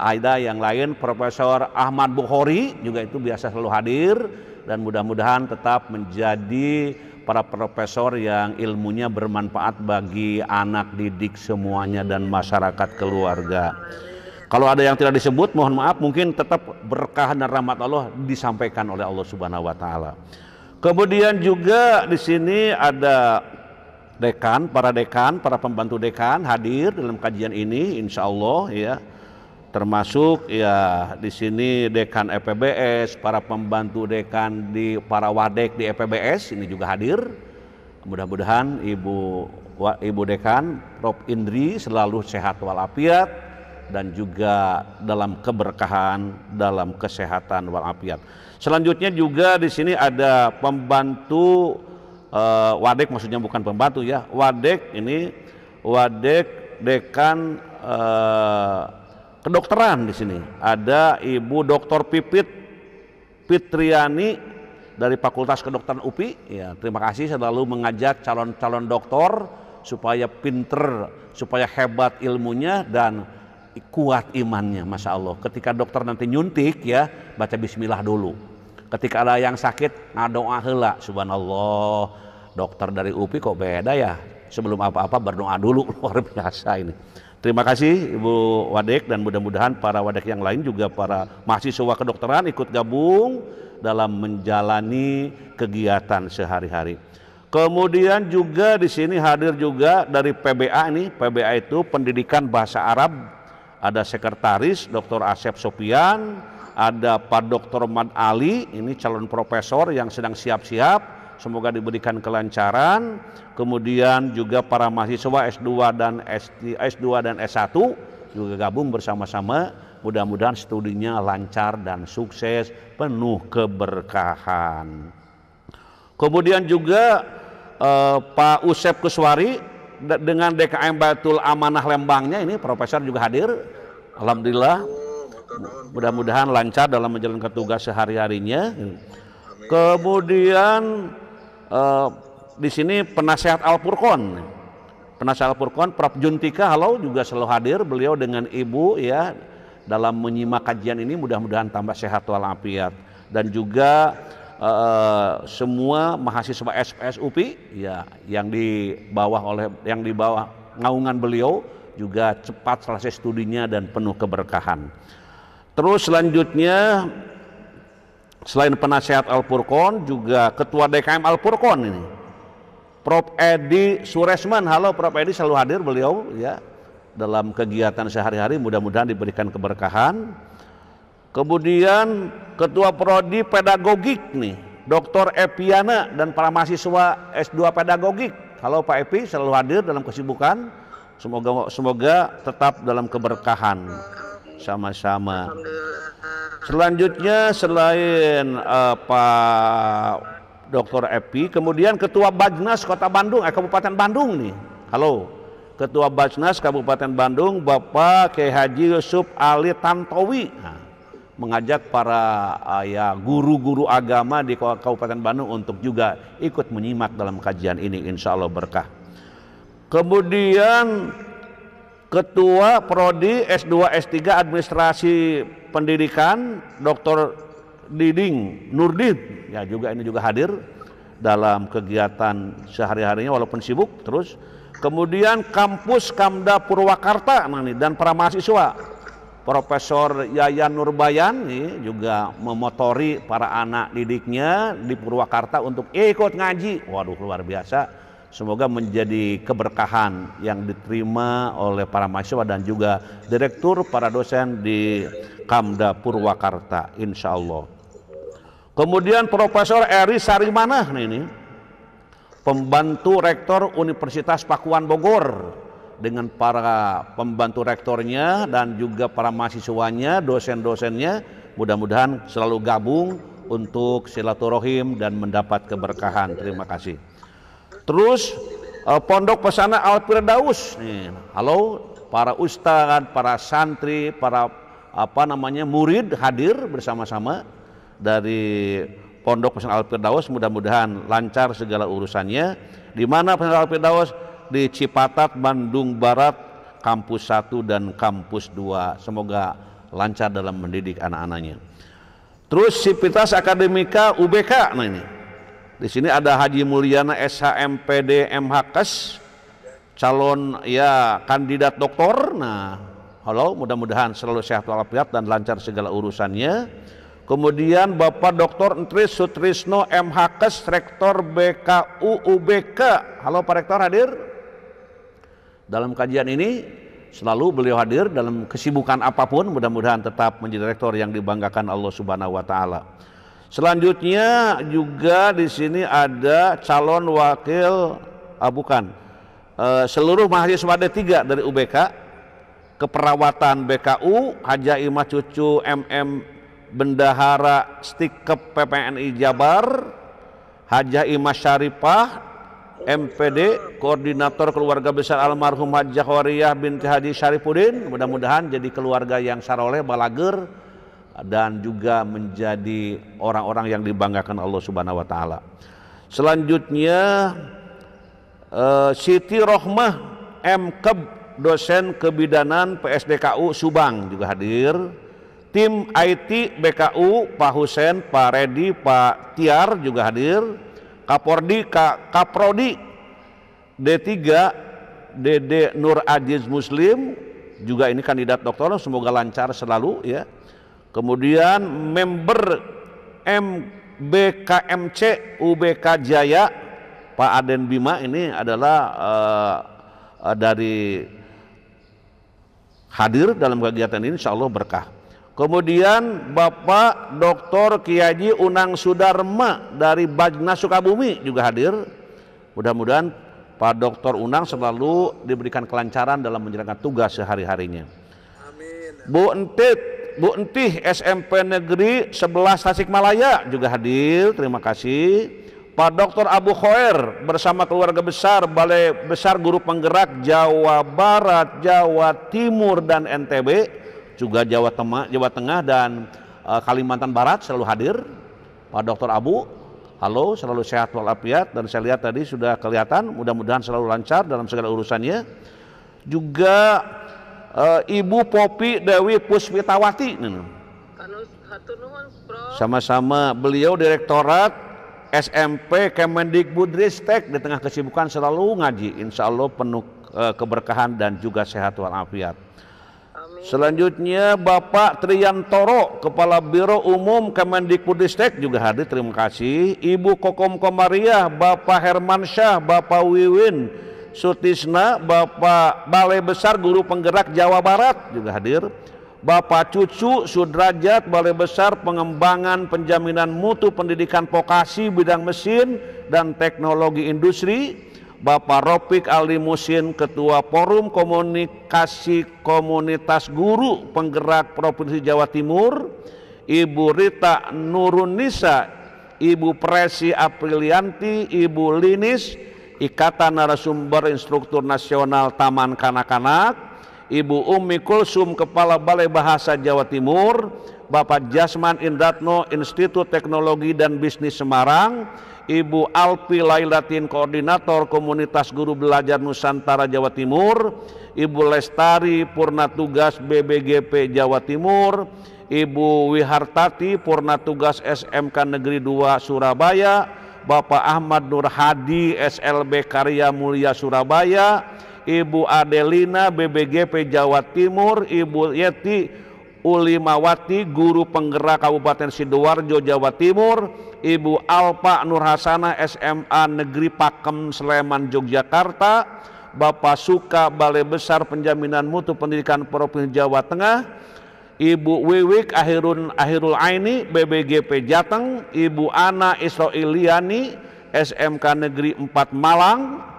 Aida yang lain, Profesor Ahmad Bukhori juga itu biasa selalu hadir, dan mudah-mudahan tetap menjadi para profesor yang ilmunya bermanfaat bagi anak didik semuanya dan masyarakat keluarga. Kalau ada yang tidak disebut, mohon maaf, mungkin tetap berkah dan rahmat Allah disampaikan oleh Allah Subhanahu wa taala. Kemudian juga di sini ada dekan, para pembantu dekan hadir dalam kajian ini insya Allah ya. Termasuk ya di sini dekan EPBS, para pembantu dekan di para wadek di EPBS ini juga hadir. Mudah-mudahan Ibu Dekan Prof Indri selalu sehat walafiat dan juga dalam keberkahan, dalam kesehatan walafiat. Selanjutnya juga di sini ada pembantu wadek, maksudnya bukan pembantu ya, wadek ini, wadek dekan kedokteran di sini. Ada Ibu Dr. Pipit Fitriani dari Fakultas Kedokteran UPI. Ya, terima kasih selalu mengajak calon-calon doktor supaya pinter, supaya hebat ilmunya dan kuat imannya, masya Allah. Ketika dokter nanti nyuntik ya, baca bismillah dulu. Ketika ada yang sakit, ngadoa heula, subhanallah. Dokter dari UPI kok beda ya, sebelum apa-apa berdoa dulu, luar biasa ini. Terima kasih Ibu Wadek, dan mudah-mudahan para wadek yang lain juga para mahasiswa kedokteran ikut gabung dalam menjalani kegiatan sehari-hari. Kemudian juga di sini hadir juga dari PBA ini, PBA itu Pendidikan Bahasa Arab, ada sekretaris Dr. Asep Sofian, ada Pak Dr. Mad Ali, ini calon profesor yang sedang siap-siap, semoga diberikan kelancaran. Kemudian juga para mahasiswa S2 dan S1 juga gabung bersama-sama, mudah-mudahan studinya lancar dan sukses, penuh keberkahan. Kemudian juga Pak Usep Kuswari dengan DKM Baitul Amanah Lembangnya ini profesor juga hadir. Alhamdulillah, mudah-mudahan lancar dalam menjalankan tugas sehari-harinya. Kemudian di sini penasehat Al-Furqon, Prof Juntika, halo, juga selalu hadir beliau dengan ibu ya dalam menyimak kajian ini. Mudah-mudahan tambah sehat walafiat. Dan juga semua mahasiswa SPS UPI ya yang di bawah naungan beliau juga cepat selesai studinya dan penuh keberkahan. Terus selanjutnya selain penasehat Al-Furqon juga ketua DKM Al-Furqon ini Prof Edi Suresman, halo Prof Edi, selalu hadir beliau ya dalam kegiatan sehari-hari, mudah-mudahan diberikan keberkahan. Kemudian Ketua Prodi Pedagogik nih, Dr. Epiana dan para mahasiswa S2 Pedagogik. Halo Pak Epi, selalu hadir dalam kesibukan. Semoga tetap dalam keberkahan sama-sama. Selanjutnya selain Pak Dr. Epi, kemudian Ketua Bajnas Kota Bandung, Kabupaten Bandung nih. Halo, Ketua Bajnas Kabupaten Bandung, Bapak Kiai Haji Yusuf Ali Tantowi. Mengajak para guru-guru agama di Kabupaten Bandung untuk juga ikut menyimak dalam kajian ini, insya Allah berkah. Kemudian Ketua Prodi S2 S3 Administrasi Pendidikan Dr. Diding Nurdin, ya juga ini juga hadir dalam kegiatan sehari-harinya walaupun sibuk terus. Kemudian Kampus Kamda Purwakarta dan para mahasiswa. Profesor Yayan Nurbayan nih juga memotori para anak didiknya di Purwakarta untuk ikut ngaji. Waduh, luar biasa. Semoga menjadi keberkahan yang diterima oleh para mahasiswa dan juga direktur, para dosen di Kamda Purwakarta, insya Allah. Kemudian Profesor Eri Sarimanah ini pembantu rektor Universitas Pakuan Bogor, dengan para pembantu rektornya dan juga para mahasiswanya, dosen-dosennya, mudah-mudahan selalu gabung untuk silaturahim dan mendapat keberkahan. Terima kasih. Terus Pondok Pesantren Al-Firdaus nih, halo para ustadz, para santri, para murid hadir bersama-sama dari Pondok Pesantren Al-Firdaus, mudah-mudahan lancar segala urusannya. Di mana Pesantren Al-Firdaus? Di Cipatat, Bandung Barat, Kampus 1 dan Kampus 2. Semoga lancar dalam mendidik anak-anaknya. Terus Sivitas Akademika UBK, nah ini. Di sini ada Haji Mulyana SHMPD MHKes, calon ya kandidat doktor. Nah, halo, mudah-mudahan selalu sehat walafiat dan lancar segala urusannya. Kemudian Bapak Dr. Entris Sutrisno MHKes, Rektor BKU UBK. Halo Pak Rektor, hadir? Dalam kajian ini selalu beliau hadir dalam kesibukan apapun, mudah-mudahan tetap menjadi rektor yang dibanggakan Allah Subhanahu wa taala. Selanjutnya juga di sini ada calon wakil seluruh mahasiswa D3 dari UBK, keperawatan BKU, Haja Imah Cucu MM Bendahara Stikep PPNI Jabar, Haja Imah Syarifah MPD, Koordinator Keluarga Besar Almarhum Hajah Wariyah binti Haji Syarifuddin, mudah-mudahan jadi keluarga yang saroleh, balager, dan juga menjadi orang-orang yang dibanggakan Allah Subhanahu wa taala. Selanjutnya Siti Rohmah MKeb, dosen kebidanan PSDKU Subang juga hadir. Tim IT BKU Pak Husen, Pak Redi, Pak Tiar juga hadir. Kaprodi D3 Dede Nur Aziz Muslim juga ini kandidat doktor, semoga lancar selalu ya. Kemudian member MBKMC UBK Jaya Pak Aden Bima, ini adalah dari hadir dalam kegiatan ini, insya Allah berkah. Kemudian Bapak Dr. Kiai Unang Sudarma dari Bajnas Sukabumi juga hadir. Mudah-mudahan Pak Dr. Unang selalu diberikan kelancaran dalam menjalankan tugas sehari-harinya. Amin. Bu Entih SMP Negeri 11 Tasikmalaya juga hadir, terima kasih. Pak Dr. Abu Khoer bersama keluarga besar Balai Besar Guru Penggerak Jawa Barat, Jawa Timur dan NTB, juga Jawa Tengah dan Kalimantan Barat selalu hadir. Pak Dr. Abu, halo, selalu sehat walafiat, dan saya lihat tadi sudah kelihatan, mudah-mudahan selalu lancar dalam segala urusannya. Juga Ibu Popi Dewi Puspitawati, sama-sama beliau Direktorat SMP Kemendikbudristek, di tengah kesibukan selalu ngaji, insya Allah penuh keberkahan dan juga sehat walafiat. Selanjutnya Bapak Triyantoro, Kepala Biro Umum Kemendikbudristek juga hadir, terima kasih. Ibu Kokom Komariah, Bapak Hermansyah, Bapak Wiwin Sutisna, Bapak Balai Besar Guru Penggerak Jawa Barat juga hadir. Bapak Cucu Sudrajat, Balai Besar Pengembangan Penjaminan Mutu Pendidikan Vokasi Bidang Mesin dan Teknologi Industri. Bapak Ropik Ali Musin, Ketua Forum Komunikasi Komunitas Guru Penggerak Provinsi Jawa Timur. Ibu Rita Nurunisa, Ibu Presi Aprilianti, Ibu Linis, Ikatan Narasumber Instruktur Nasional Taman Kanak-Kanak. Ibu Umi Kulsum, Kepala Balai Bahasa Jawa Timur. Bapak Jasman Indratno, Institut Teknologi dan Bisnis Semarang. Ibu Alpi Lailatin, Koordinator Komunitas Guru Belajar Nusantara Jawa Timur. Ibu Lestari, Purnatugas BBGP Jawa Timur. Ibu Wihartati, Purnatugas SMK Negeri 2 Surabaya. Bapak Ahmad Nur Hadi, SLB Karya Mulia Surabaya. Ibu Adelina, BBGP Jawa Timur. Ibu Yeti Ulimawati, Guru Penggerak Kabupaten Sidoarjo Jawa Timur. Ibu Alpa Nur Hasana, SMA Negeri Pakem Sleman Yogyakarta. Bapak Suka, Balai Besar Penjaminan Mutu Pendidikan Provinsi Jawa Tengah. Ibu Wiwik Ahirul Aini, BBGP Jateng. Ibu Ana Israiliani, SMK Negeri 4 Malang.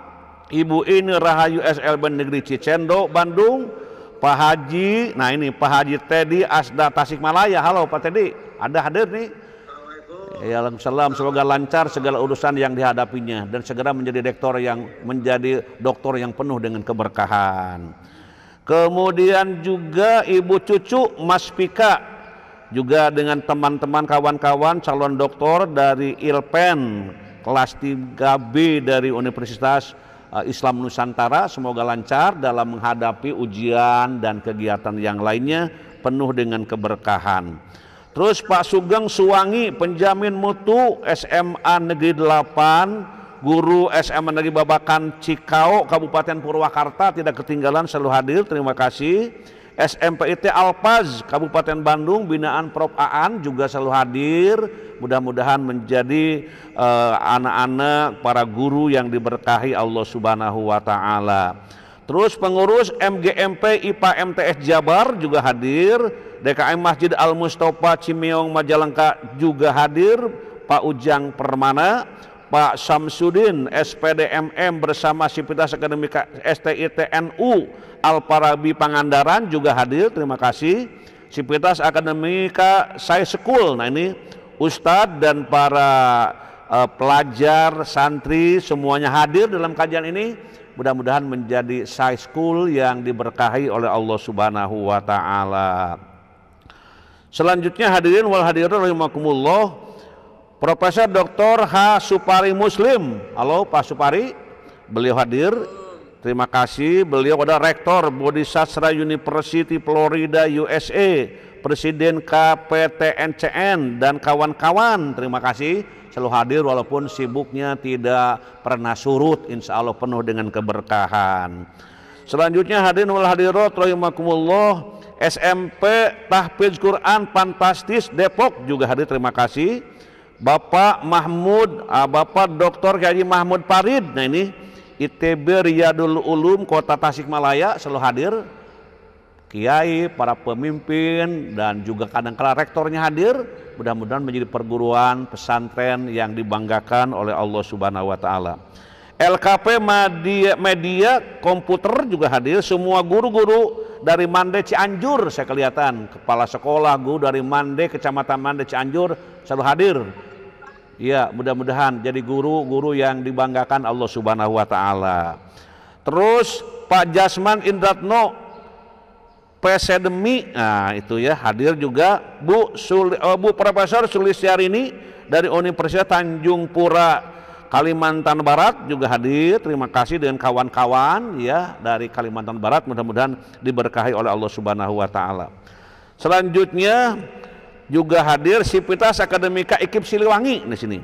Ibu Ini Rahayu, SLB Negeri Cicendo Bandung. Pak Haji, nah ini Pak Haji Teddy Asda Tasikmalaya. Halo Pak Teddy, ada hadir nih? Ya, Waalaikumsalam. Semoga lancar segala urusan yang dihadapinya dan segera menjadi doktor yang penuh dengan keberkahan. Kemudian juga Ibu Cucu Mas Pika, juga dengan teman-teman kawan-kawan calon doktor dari Ilpen kelas 3B dari Universitas Islam Nusantara, semoga lancar dalam menghadapi ujian dan kegiatan yang lainnya penuh dengan keberkahan. Terus Pak Sugeng Suwangi, penjamin mutu SMA Negeri 8, guru SMA Negeri Babakan Cikau, Kabupaten Purwakarta, tidak ketinggalan, selalu hadir, terima kasih. SMPIT Alpaz, Kabupaten Bandung, binaan Prof. Aan, juga selalu hadir. Mudah-mudahan menjadi anak-anak para guru yang diberkahi Allah Subhanahu wa Ta'ala. Terus pengurus MGMP IPA MTS Jabar juga hadir. DKM Masjid Al Mustofa Cimeong Majalengka juga hadir. Pak Ujang Permana, Pak Samsudin SPDMM bersama Sivitas Akademika STITNU Al-Farabi Pangandaran juga hadir, terima kasih. Sivitas Akademika Sai School, nah ini Ustadz dan para pelajar, santri semuanya hadir dalam kajian ini. Mudah-mudahan menjadi Sai School yang diberkahi oleh Allah Subhanahu wa Ta'ala. Selanjutnya hadirin wal hadirat rahimakumullah, Profesor Dr. H. Supari Muslim. Halo Pak Supari, beliau hadir. Terima kasih. Beliau adalah Rektor Bodhisastra University Florida USA, Presiden KPTNCN dan kawan-kawan. Terima kasih selalu hadir walaupun sibuknya tidak pernah surut, insya Allah penuh dengan keberkahan. Selanjutnya hadirin wal hadirat rahimakumullah, SMP Tahfidz Quran Fantastis Depok juga hadir, terima kasih. Bapak Dr. Haji Mahmud Farid, nah ini ITB Riyadul Ulum Kota Tasikmalaya selalu hadir. Kiai, para pemimpin dan juga kadang-kala rektornya hadir. Mudah-mudahan menjadi perguruan pesantren yang dibanggakan oleh Allah Subhanahu wa Ta'ala. LKP Media Komputer juga hadir. Semua guru-guru dari Mande Cianjur, saya kelihatan kepala sekolah guru dari Mande, Kecamatan Mande Cianjur selalu hadir. Ya, mudah-mudahan jadi guru-guru yang dibanggakan Allah Subhanahu wa taala. Terus Pak Jasman Indratno Pesedemi, nah itu ya hadir juga. Bu Profesor Sulistiarini dari Universitas Tanjung Pura Kalimantan Barat juga hadir. Terima kasih dengan kawan-kawan ya dari Kalimantan Barat, mudah-mudahan diberkahi oleh Allah Subhanahu wa taala. Selanjutnya juga hadir Sivitas Akademika IKIP Siliwangi di sini.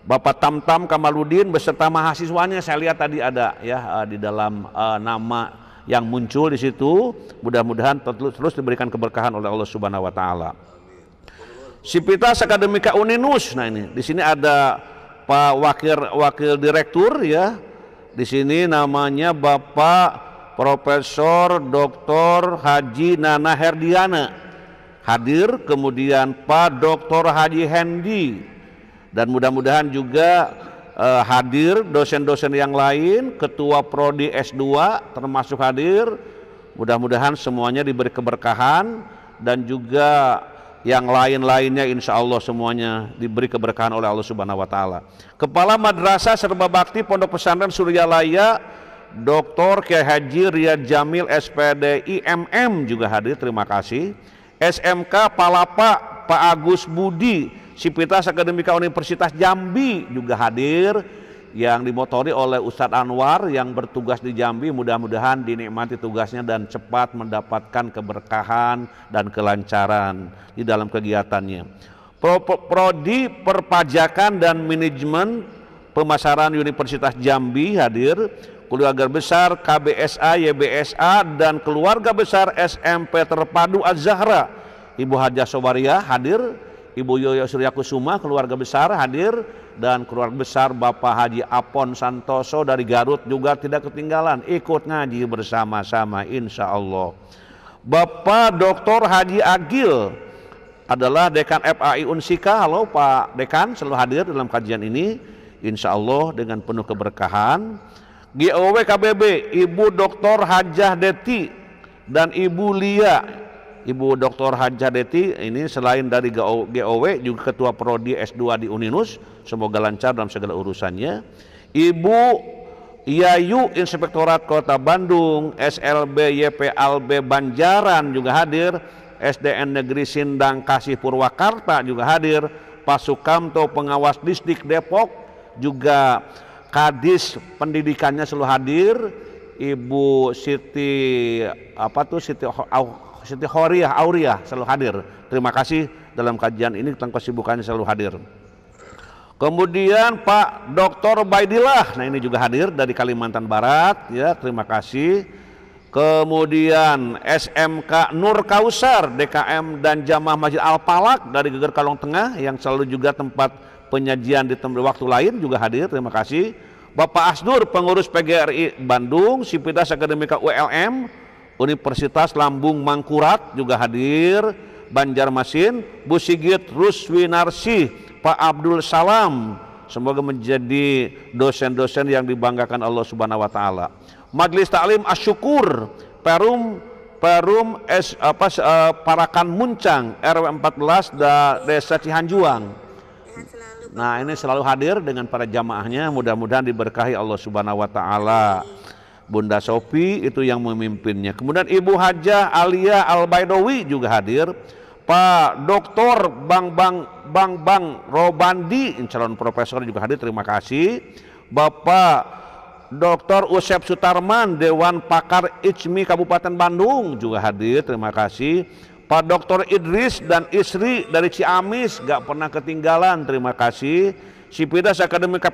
Bapak Tamtam Kamaludin beserta mahasiswanya, saya lihat tadi ada ya di dalam nama yang muncul di situ. Mudah-mudahan terus diberikan keberkahan oleh Allah Subhanahu wa taala. Sivitas Akademika Uninus. Nah ini di sini ada Pak Wakil Direktur ya. Di sini namanya Bapak Profesor Dr. Haji Nana Herdiana hadir, kemudian Pak Dr. Haji Hendi, dan mudah-mudahan juga hadir dosen-dosen yang lain, Ketua Prodi S2 termasuk hadir. Mudah-mudahan semuanya diberi keberkahan, dan juga yang lain-lainnya insya Allah semuanya diberi keberkahan oleh Allah Subhanahu wa taala. Kepala Madrasah Serba Bakti Pondok Pesantren Suryalaya Dr. Kiai Haji Riyad Jamil SPD IMM juga hadir, terima kasih. SMK Palapa Pak Agus Budi Sivitas Akademika Universitas Jambi juga hadir, yang dimotori oleh Ustadz Anwar yang bertugas di Jambi. Mudah-mudahan dinikmati tugasnya dan cepat mendapatkan keberkahan dan kelancaran di dalam kegiatannya. Prodi Perpajakan dan Manajemen Pemasaran Universitas Jambi hadir. Keluarga besar KBSA, YBSA, dan keluarga besar SMP Terpadu Az-Zahra Ibu Hajah Sobaria hadir. Ibu Yoyo Suryakusuma keluarga besar hadir, dan keluarga besar Bapak Haji Apon Santoso dari Garut juga tidak ketinggalan, ikut ngaji bersama-sama insya Allah. Bapak Dr. Haji Agil adalah Dekan FAI Unsika. Halo Pak Dekan, selalu hadir dalam kajian ini insya Allah dengan penuh keberkahan. GOW KBB Ibu Dr. Hajah Deti dan Ibu Lia. Ibu Dr. Hajah Deti ini selain dari GOW juga Ketua Prodi S2 di Uninus, semoga lancar dalam segala urusannya. Ibu Yayu Inspektorat Kota Bandung, SLB YP Albe Banjaran juga hadir. SDN Negeri Sindang Kasih Purwakarta juga hadir. Pak Sukamto Pengawas Distrik Depok juga Kadis pendidikannya selalu hadir. Ibu Siti Horiah Auriah selalu hadir. Terima kasih dalam kajian ini tentang kesibukannya selalu hadir. Kemudian Pak Dr. Baidillah, nah ini juga hadir dari Kalimantan Barat ya, terima kasih. Kemudian SMK Nur Kausar DKM dan Jamaah Masjid Al-Falak dari Geger Kalong Tengah yang selalu juga tempat penyajian di waktu lain juga hadir, terima kasih. Bapak Asdur pengurus PGRI Bandung, Sivitas Akademika ULM, Universitas Lambung Mangkurat juga hadir. Banjarmasin, Bu Sigit Ruswinarsi, Pak Abdul Salam, semoga menjadi dosen-dosen yang dibanggakan Allah Subhanahu wa taala. Majelis Taklim Asyukur Perum Parakan Muncang RW 14 Desa Cihanjuang. Nah ini selalu hadir dengan para jamaahnya, mudah-mudahan diberkahi Allah Subhanahu wa taala. Bunda Sofi itu yang memimpinnya. Kemudian Ibu Hajah Alia Al-Baidowi juga hadir. Pak Dr. Bang Robandi calon profesor juga hadir, terima kasih. Bapak Dr. Usep Sutarman Dewan Pakar ICMI Kabupaten Bandung juga hadir, terima kasih. Pak Dr. Idris dan Isri dari Ciamis gak pernah ketinggalan, terima kasih. Sivitas Akademika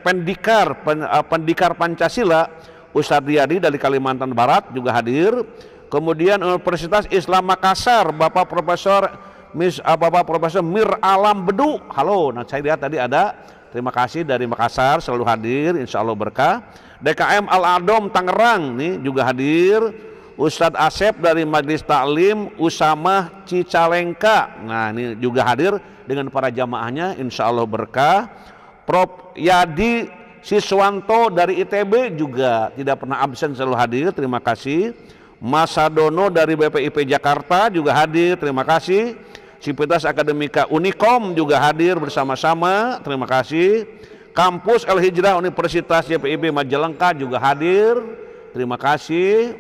Pendikar Pancasila Ustadz Riyadi dari Kalimantan Barat juga hadir. Kemudian Universitas Islam Makassar Bapak Profesor Mir Alam Bedu, halo, nah saya lihat tadi ada, terima kasih dari Makassar selalu hadir, insya Allah berkah. DKM Al-Adom Tangerang nih juga hadir. Ustadz Asep dari Majelis Taklim Usamah Cicalengka, nah ini juga hadir dengan para jamaahnya, insya Allah berkah. Prof Yadi Siswanto dari ITB juga tidak pernah absen, selalu hadir, terima kasih. Mas Sadono dari BPIP Jakarta juga hadir, terima kasih. Sivitas Akademika Unikom juga hadir bersama-sama, terima kasih. Kampus Al Hijrah Universitas YPIB Majalengka juga hadir, terima kasih.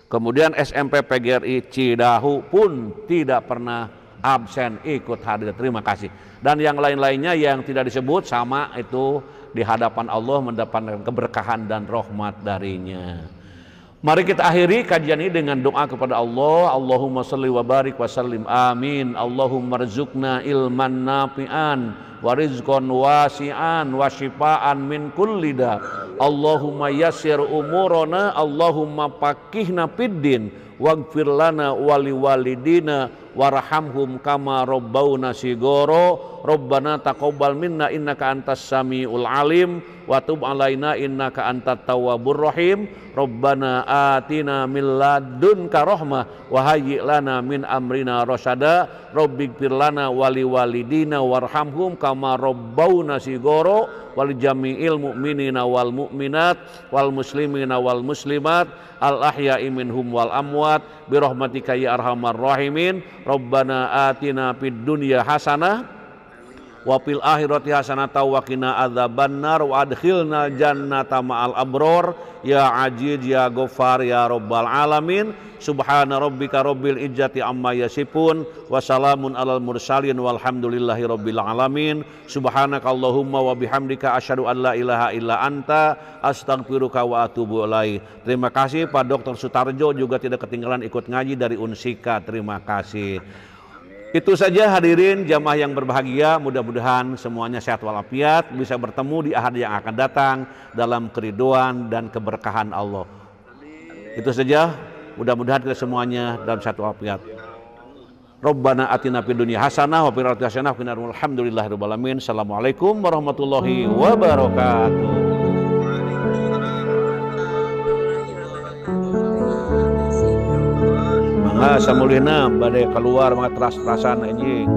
Kemudian SMP PGRI Cidahu pun tidak pernah absen ikut hadir, terima kasih. Dan yang lain-lainnya yang tidak disebut sama itu di hadapan Allah mendapatkan keberkahan dan rahmat darinya. Mari kita akhiri kajian ini dengan doa kepada Allah. Allahumma salli wa barik wa sallim, amin. Allahumma rizukna ilman nafi'an wa rizqan wasi'an wa shifaan min kulli da. Allahumma yassir umurana, Allahumma faqihna fiddin waghfir lana wa liwalidina warhamhum kama rabbauna sigoro. Rabbana taqabbal minna innaka antas samiul alim wa tub alaina innaka antat tawwabur rahim. Rabbana atina min ladunka rahmah wa hayyi lana min amrina rasyada. Rabbighfir lana wa liwalidina warhamhum kama rabbauna sigoro wal jami'il mu'minina wal mu'minat wal muslimina wal muslimat al ahya'i minhum wal amwat bi rahmatika ya arhamar rahimin. Rabbana atina fid dunya hasanah wa fil akhirati hasanatan wa qina adzabannar wa adkhilna jannata ma'al abror ya aziz ya ghaffar ya rabbal alamin. Subhana rabbika rabbil izzati amma yasifun wa salamun alal mursalin walhamdulillahi rabbil alamin. Subhanaka Allahumma wa bihamdika asyhadu an la ilaha illa anta astaghfiruka wa atubu ilaik. Terima kasih Pak Dr. Sutarjo juga tidak ketinggalan ikut ngaji dari Unsika, terima kasih. Itu saja hadirin jamaah yang berbahagia, mudah-mudahan semuanya sehat walafiat, bisa bertemu di ahad yang akan datang dalam keridhaan dan keberkahan Allah. Itu saja, mudah-mudahan kita semuanya dalam sehat walafiat. Rabbana atina fid dunya hasanah wa fil akhirati hasanah wa qina adzabannar. Alamin. Assalamualaikum warahmatullahi wabarakatuh. Mangga samulihna bade keluar mangga teras-terasan anjing.